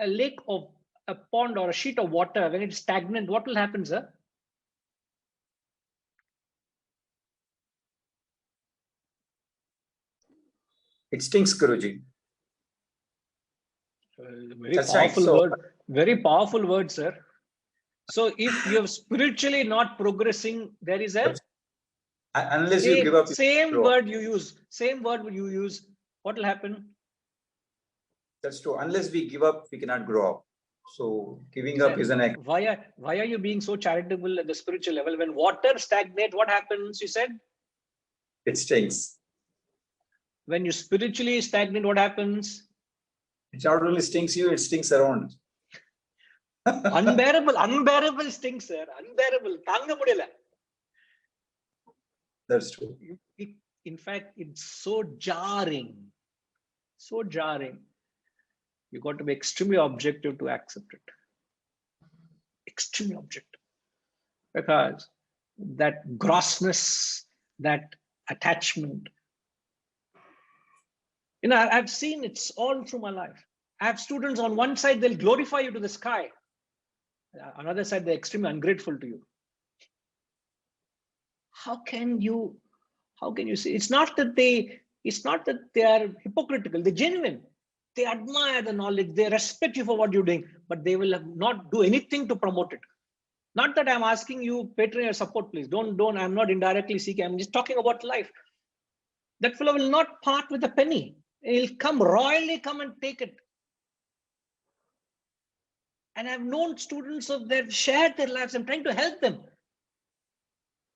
Speaker 1: lake of a pond or a sheet of water, when it's stagnant, what will happen, sir?
Speaker 2: It stinks, Guruji.
Speaker 1: Very powerful word, sir. So if you're spiritually not progressing, there is
Speaker 2: unless you give up,
Speaker 1: same word you use, what will happen?
Speaker 2: That's true. Unless we give up, we cannot grow up. So giving up is an act.
Speaker 1: Why are you being so charitable at the spiritual level? When water stagnates, what happens? You said
Speaker 2: it stinks.
Speaker 1: When you spiritually stagnate, what happens?
Speaker 2: It not only stings you, it stinks around.
Speaker 1: Unbearable stinks, sir. Unbearable.
Speaker 2: That's true.
Speaker 1: In fact, it's so jarring. So jarring. You got to be extremely objective to accept it. Extremely objective. Because that grossness, that attachment, I've seen it's all through my life. I have students on one side, they'll glorify you to the sky. On the other side, they're extremely ungrateful to you. How can you say? It's not that they are hypocritical, they're genuine. They admire the knowledge, they respect you for what you're doing, but they will not do anything to promote it. Not that I'm asking you patronage or support, please. Don't, I'm not indirectly seeking, I'm just talking about life. That fellow will not part with a penny. He'll royally come and take it. And I've known students they've shared their lives. I'm trying to help them.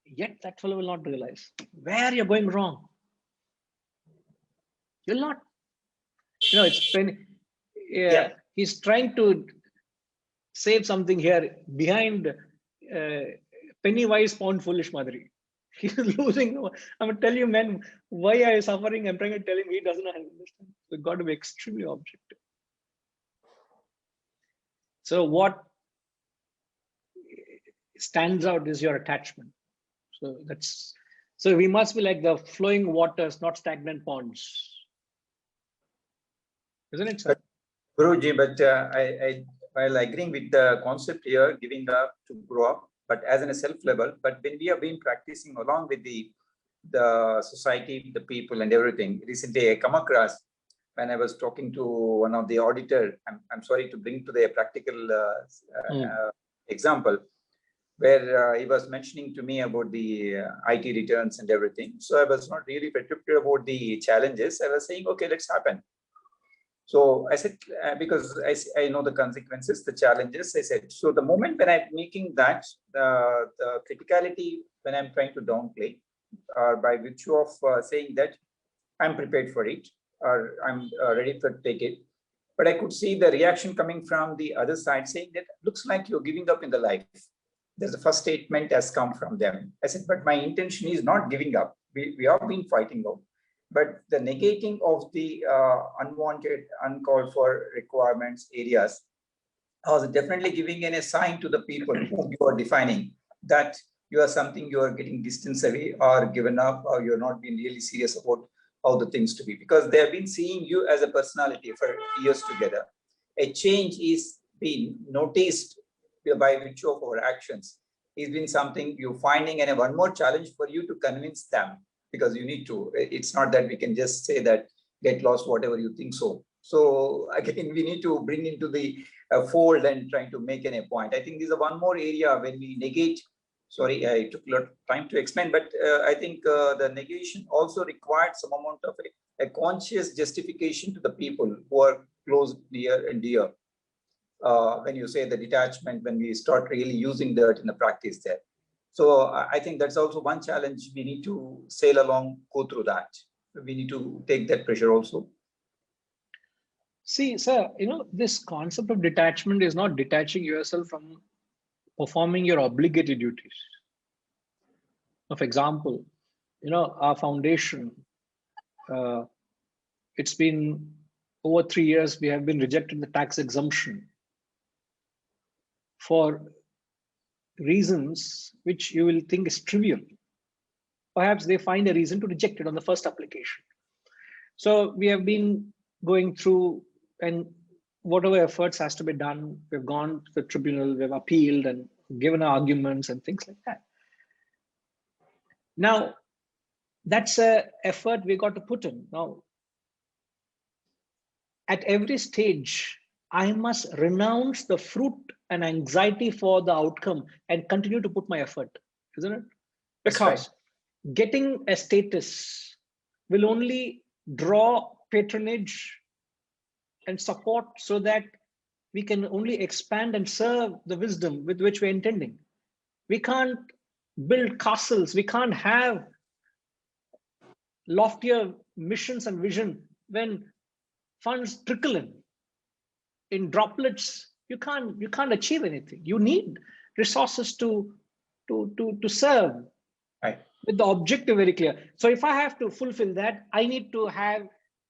Speaker 1: Yet that fellow will not realize where you're going wrong. You'll not. It's penny. Yeah. He's trying to save something here behind penny wise, pound foolish, Madhuri. He's losing. I'm going to tell you, men, why are you suffering? I'm trying to tell him he doesn't understand. We've got to be extremely objective. So what stands out is your attachment. So we must be like the flowing waters, not stagnant ponds. Isn't it, sir?
Speaker 2: Guruji, but while agreeing with the concept here, giving up to grow up, but as in a self level. But when we have been practicing along with the society, the people and everything, recently I come across when I was talking to one of the auditor, I'm sorry to bring to the practical example, where he was mentioning to me about the IT returns and everything. So I was not really perturbed about the challenges. I was saying, okay, let's happen. So I said, because I know the consequences, the challenges, I said, so the moment when I'm making that, the criticality, when I'm trying to downplay, or by virtue of saying that I'm prepared for it, or I'm ready to take it. But I could see the reaction coming from the other side saying that looks like you're giving up in the life. There's the first statement has come from them. I said, but my intention is not giving up. We have been fighting out. But the negating of the unwanted, uncalled for requirements areas, I was definitely giving a sign to the people whom you are defining that you are something you are getting distance away or given up, or you're not being really serious about how the things to be, because they have been seeing you as a personality for years together. A change is being noticed by virtue of our actions. It's been something you're finding, and one more challenge for you to convince them, because you need to. It's not that we can just say that get lost, whatever you think so. So again, we need to bring into the fold and trying to make a point. I think this is one more area when we negate. Sorry, I took a lot of time to explain, but I think the negation also required some amount of a conscious justification to the people who are close, near and dear. When you say the detachment, when we start really using that in the practice there. So I think that's also one challenge. We need to sail along, go through that. We need to take that pressure also.
Speaker 1: See, sir, this concept of detachment is not detaching yourself from performing your obligated duties. For example, our foundation, it's been over 3 years, we have been rejected the tax exemption for reasons which you will think is trivial. Perhaps they find a reason to reject it on the first application. So we have been going through, and whatever efforts has to be done, we've gone to the tribunal, we've appealed and given our arguments and things like that. Now, that's an effort we got to put in. Now, at every stage, I must renounce the fruit and anxiety for the outcome and continue to put my effort, isn't it? Because getting a status will only draw patronage and support so that we can only expand and serve the wisdom with which we're intending. We can't build castles. We can't have loftier missions and vision when funds trickle in droplets. You can't achieve anything. You need resources to serve,
Speaker 2: right,
Speaker 1: with the objective very clear. So if I have to fulfill that, I need to have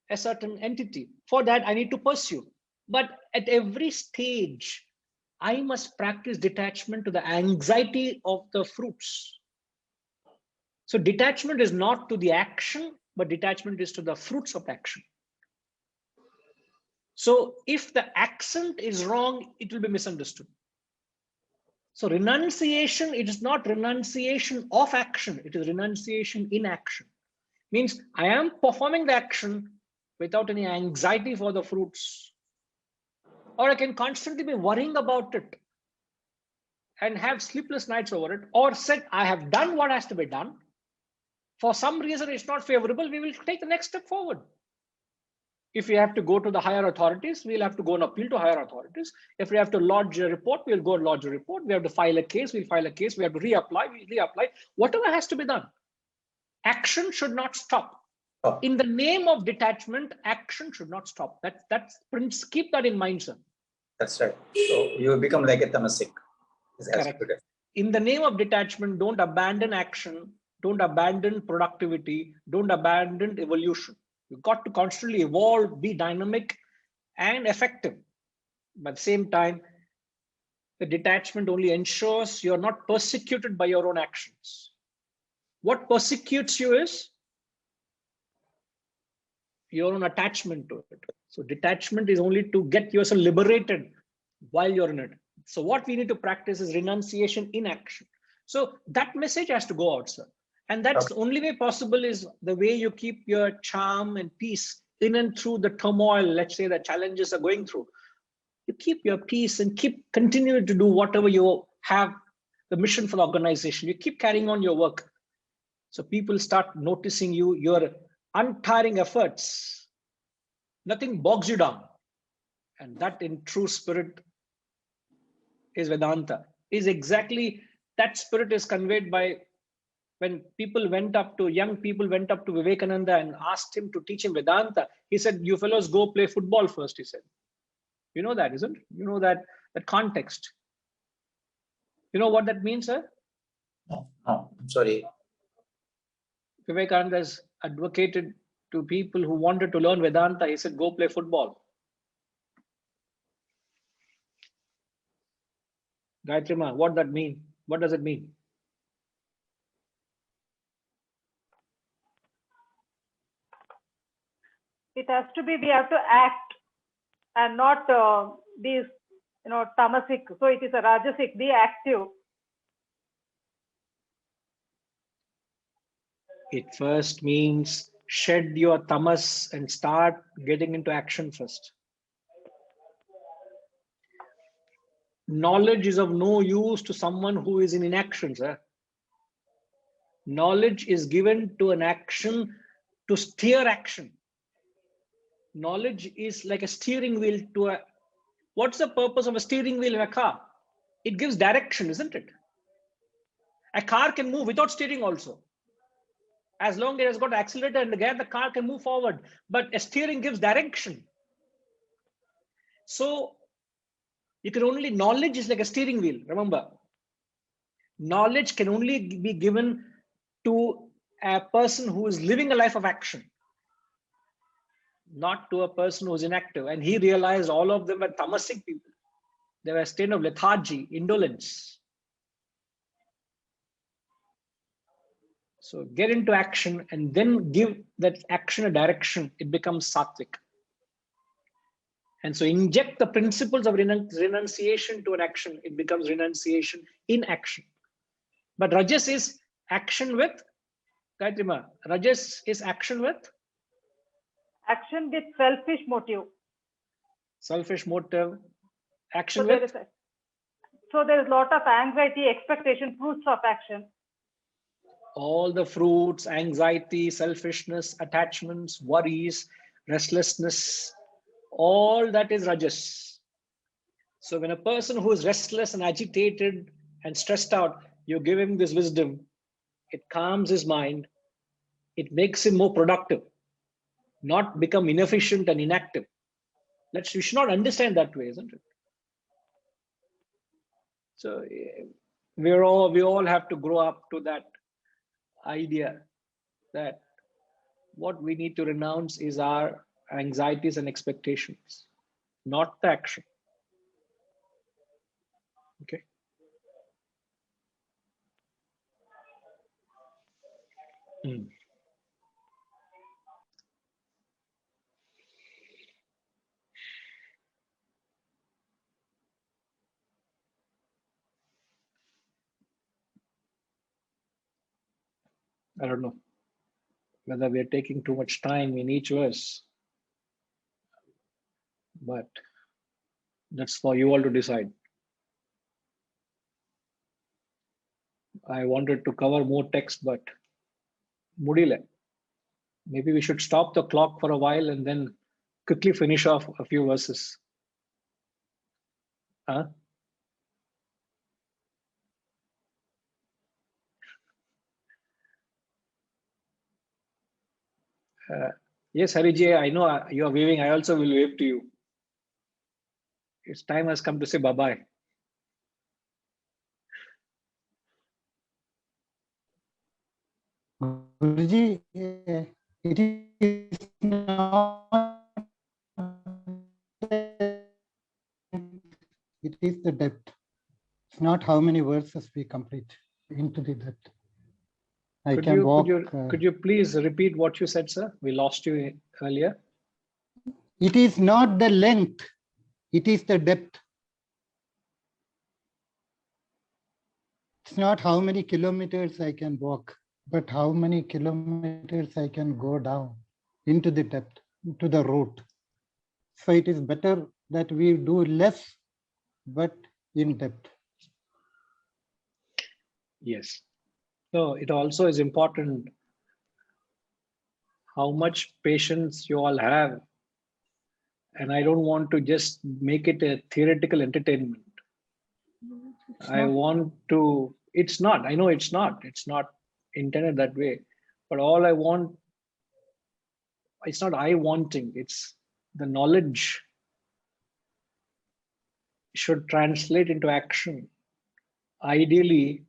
Speaker 1: a certain entity. For that, I need to pursue. But at every stage, I must practice detachment to the anxiety of the fruits. So detachment is not to the action, but detachment is to the fruits of action. So if the accent is wrong, it will be misunderstood. So renunciation, it is not renunciation of action, it is renunciation in action. Means I am performing the action without any anxiety for the fruits. Or I can constantly be worrying about it and have sleepless nights over it, or said, I have done what has to be done. For some reason it's not favorable, we will take the next step forward. If we have to go to the higher authorities, we'll have to go and appeal to higher authorities. If we have to lodge a report, we'll go and lodge a report. We have to file a case, we'll file a case. We have to reapply, we'll reapply. Whatever has to be done. Action should not stop. In the name of detachment, action should not stop. That's Prince. Keep that in mind, sir.
Speaker 2: That's right. So you become like a tamasic.
Speaker 1: Correct. In the name of detachment, don't abandon action, don't abandon productivity, don't abandon evolution. You've got to constantly evolve, be dynamic and effective. But at the same time, the detachment only ensures you're not persecuted by your own actions. What persecutes you is your own attachment to it. So detachment is only to get yourself liberated while you're in it. So what we need to practice is renunciation in action. So that message has to go out, sir. And that's the only way possible is the way you keep your charm and peace in and through the turmoil, let's say the challenges are going through. You keep your peace and continue to do whatever you have, the mission for the organization. You keep carrying on your work. So people start noticing you, your untiring efforts. Nothing bogs you down. And that in true spirit is Vedanta. Is exactly that spirit is conveyed by when young people went up to Vivekananda and asked him to teach him Vedanta. He said, you fellows go play football first, he said. You know that, isn't it? You know that context. You know what that means, sir?
Speaker 2: No, I'm sorry.
Speaker 1: Vivekananda has advocated to people who wanted to learn Vedanta. He said, go play football. Gayatri Ma, what that mean? What does it mean?
Speaker 10: It has to be, we have to act and not these, tamasic. So it is a rajasic, be active.
Speaker 1: It first means shed your tamas and start getting into action first. Knowledge is of no use to someone who is in inaction, sir. Knowledge is given to an action to steer action. Knowledge is like a steering wheel to a, what's the purpose of a steering wheel in a car? It gives direction, isn't it? A car can move without steering also. As long as it has got accelerator and the gear, the car can move forward. But a steering gives direction. So you can only, knowledge is like a steering wheel, remember. Knowledge can only be given to a person who is living a life of action, not to a person who is inactive. And he realized all of them were tamasic people. They were a state of lethargy, indolence. So get into action and then give that action a direction. It becomes sattvic. And so inject the principles of renunciation to an action. It becomes renunciation in action. But rajas is action with, Gayatri Ma, rajas is action with?
Speaker 10: Action with selfish motive.
Speaker 1: Selfish motive. Action
Speaker 10: So
Speaker 1: with?
Speaker 10: there is a lot of anxiety, expectation, fruits of action.
Speaker 1: All the fruits, anxiety, selfishness, attachments, worries, restlessness, all that is rajas. So when a person who is restless and agitated and stressed out, you give him this wisdom, it calms his mind, it makes him more productive, not become inefficient and inactive. We should not understand that way, isn't it? So we all have to grow up to that idea that what we need to renounce is our anxieties and expectations, not the action. Okay. I don't know whether we are taking too much time in each verse, but that's for you all to decide. I wanted to cover more text, but mudile. Maybe we should stop the clock for a while and then quickly finish off a few verses. Huh? Yes, Harijay, I know you are waving. I also will wave to you. Its time has come to say bye-bye.
Speaker 3: Guruji, it is not, it is the depth. It's not how many verses we complete into the depth.
Speaker 1: Could you please repeat what you said, sir? We lost you earlier.
Speaker 3: It is not the length, it is the depth. It's not how many kilometers I can walk, but how many kilometers I can go down into the depth, into the root. So it is better that we do less, but in depth.
Speaker 1: Yes. So it also is important how much patience you all have. And I don't want to just make it a theoretical entertainment. I want to, it's not, I know it's not intended that way, but all I want, it's not I wanting, it's the knowledge should translate into action. Ideally,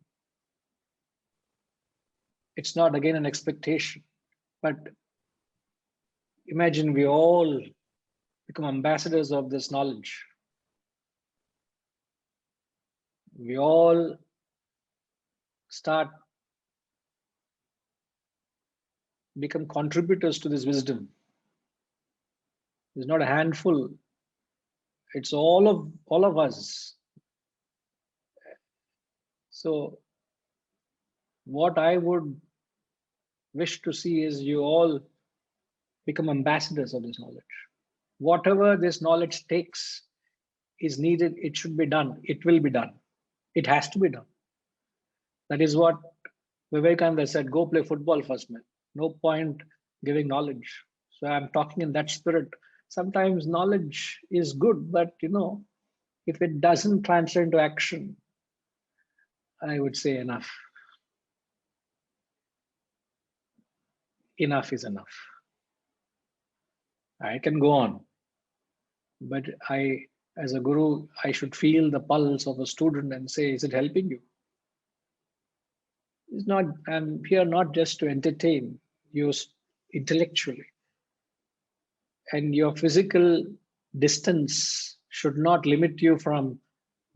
Speaker 1: it's not again an expectation, but imagine we all become ambassadors of this knowledge. We all start become contributors to this wisdom. It's not a handful, it's all of us. So what I would wish to see is you all become ambassadors of this knowledge. Whatever this knowledge takes is needed, it should be done, it will be done, it has to be done. That is what Vivekananda said, go play football first, man. No point giving knowledge. So I'm talking in that spirit. Sometimes knowledge is good, but if it doesn't translate into action, I would say enough. Enough is enough. I can go on, but as a guru, I should feel the pulse of a student and say, is it helping you? It's not, I'm here not just to entertain you intellectually. And your physical distance should not limit you from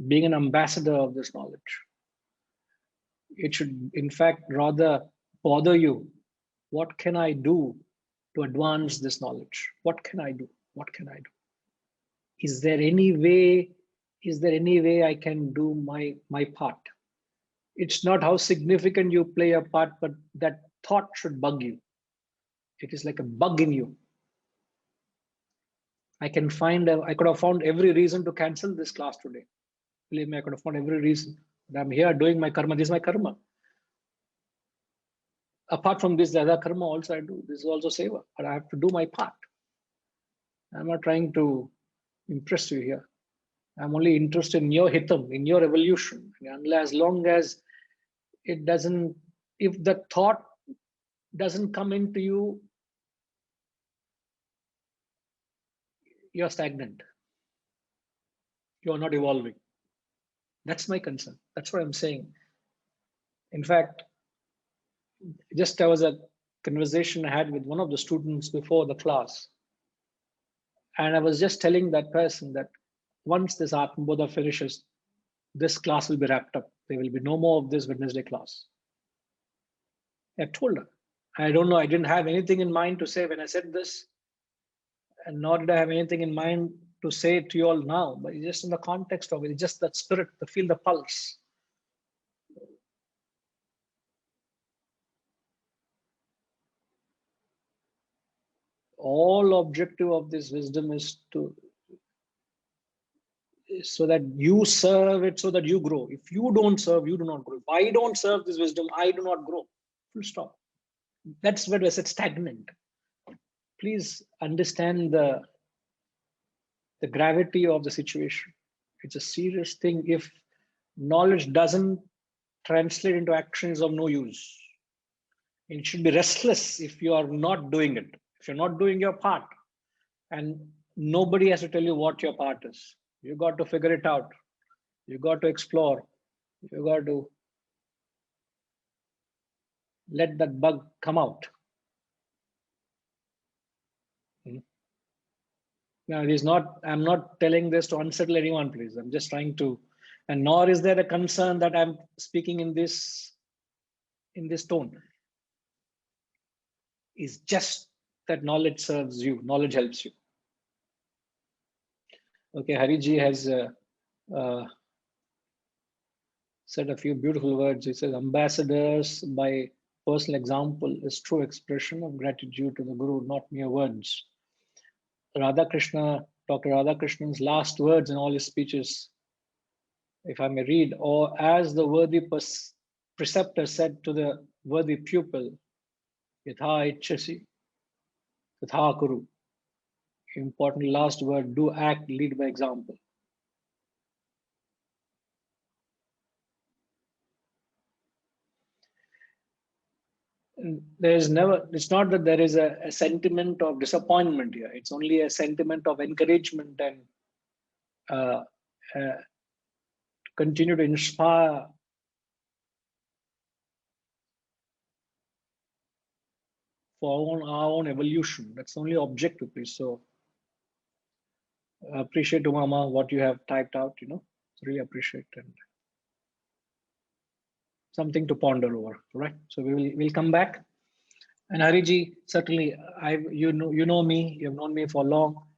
Speaker 1: being an ambassador of this knowledge. It should, in fact, rather bother you. What can I do to advance this knowledge? What can I do? What can I do? Is there any way I can do my part? It's not how significant you play a part, but that thought should bug you. It is like a bug in you. I could have found every reason to cancel this class today. Believe me, I could have found every reason. But I'm here doing my karma. This is my karma. Apart from this, the other karma also I do. This is also seva, but I have to do my part. I'm not trying to impress you here. I'm only interested in your hitam, in your evolution. As long as it doesn't, if the thought doesn't come into you, you're stagnant. You're not evolving. That's my concern. That's what I'm saying. In fact, just there was a conversation I had with one of the students before the class. And I was just telling that person that once this ATMABODHA finishes, this class will be wrapped up. There will be no more of this Wednesday class. I told her. I don't know, I didn't have anything in mind to say when I said this, and nor did I have anything in mind to say to you all now, but it's just in the context of it, it's just that spirit, to feel the pulse. All objective of this wisdom is so that you serve it, so that you grow. If you don't serve, you do not grow. If I don't serve this wisdom, I do not grow. Full stop. That's where I said stagnant. Please understand the gravity of the situation. It's a serious thing. If knowledge doesn't translate into action, is of no use. It should be restless if you are not doing it. If you're not doing your part, and nobody has to tell you what your part is. You got to figure it out. You got to explore. You got to let that bug come out. Now, it is not, I'm not telling this to unsettle anyone, please. I'm just trying to, and nor is there a concern that I'm speaking in this tone. It's just that knowledge serves you, knowledge helps you. Okay, Hariji has said a few beautiful words. He says, ambassadors by personal example is true expression of gratitude to the Guru, not mere words. Radhakrishna, Dr. Radhakrishnan's last words in all his speeches, if I may read, or as the worthy preceptor said to the worthy pupil, Yatha Ichchasi, Tatha Kuru. Important last word, do act, lead by example. There's never, it's not that there is a sentiment of disappointment here. It's only a sentiment of encouragement and continue to inspire for our own evolution. That's the only objective, please. So I appreciate, Mama, what you have typed out, really appreciate and something to ponder over, right? So we'll come back. And Hariji, certainly, you know me, you've known me for long.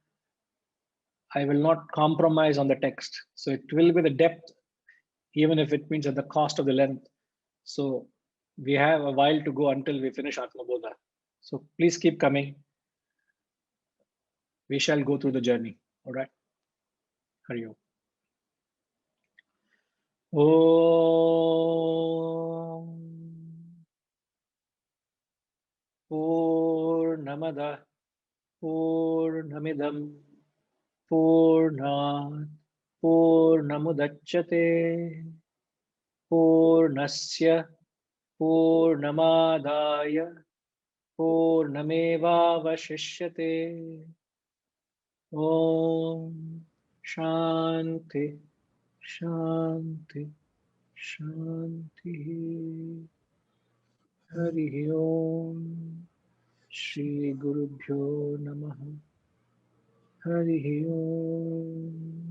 Speaker 1: I will not compromise on the text. So it will be the depth, even if it means at the cost of the length. So we have a while to go until we finish ATMABODHA. So please keep coming. We shall go through the journey. All right. Hari Om. Om Purnamada Purnamidam Purnat Purnamudachyate Purnasya Purnamadaya Purnamevavashishyate. Om Shanti Shanti Shanti. Hari Om. Shri Gurubhyo Namaha. Hari Om.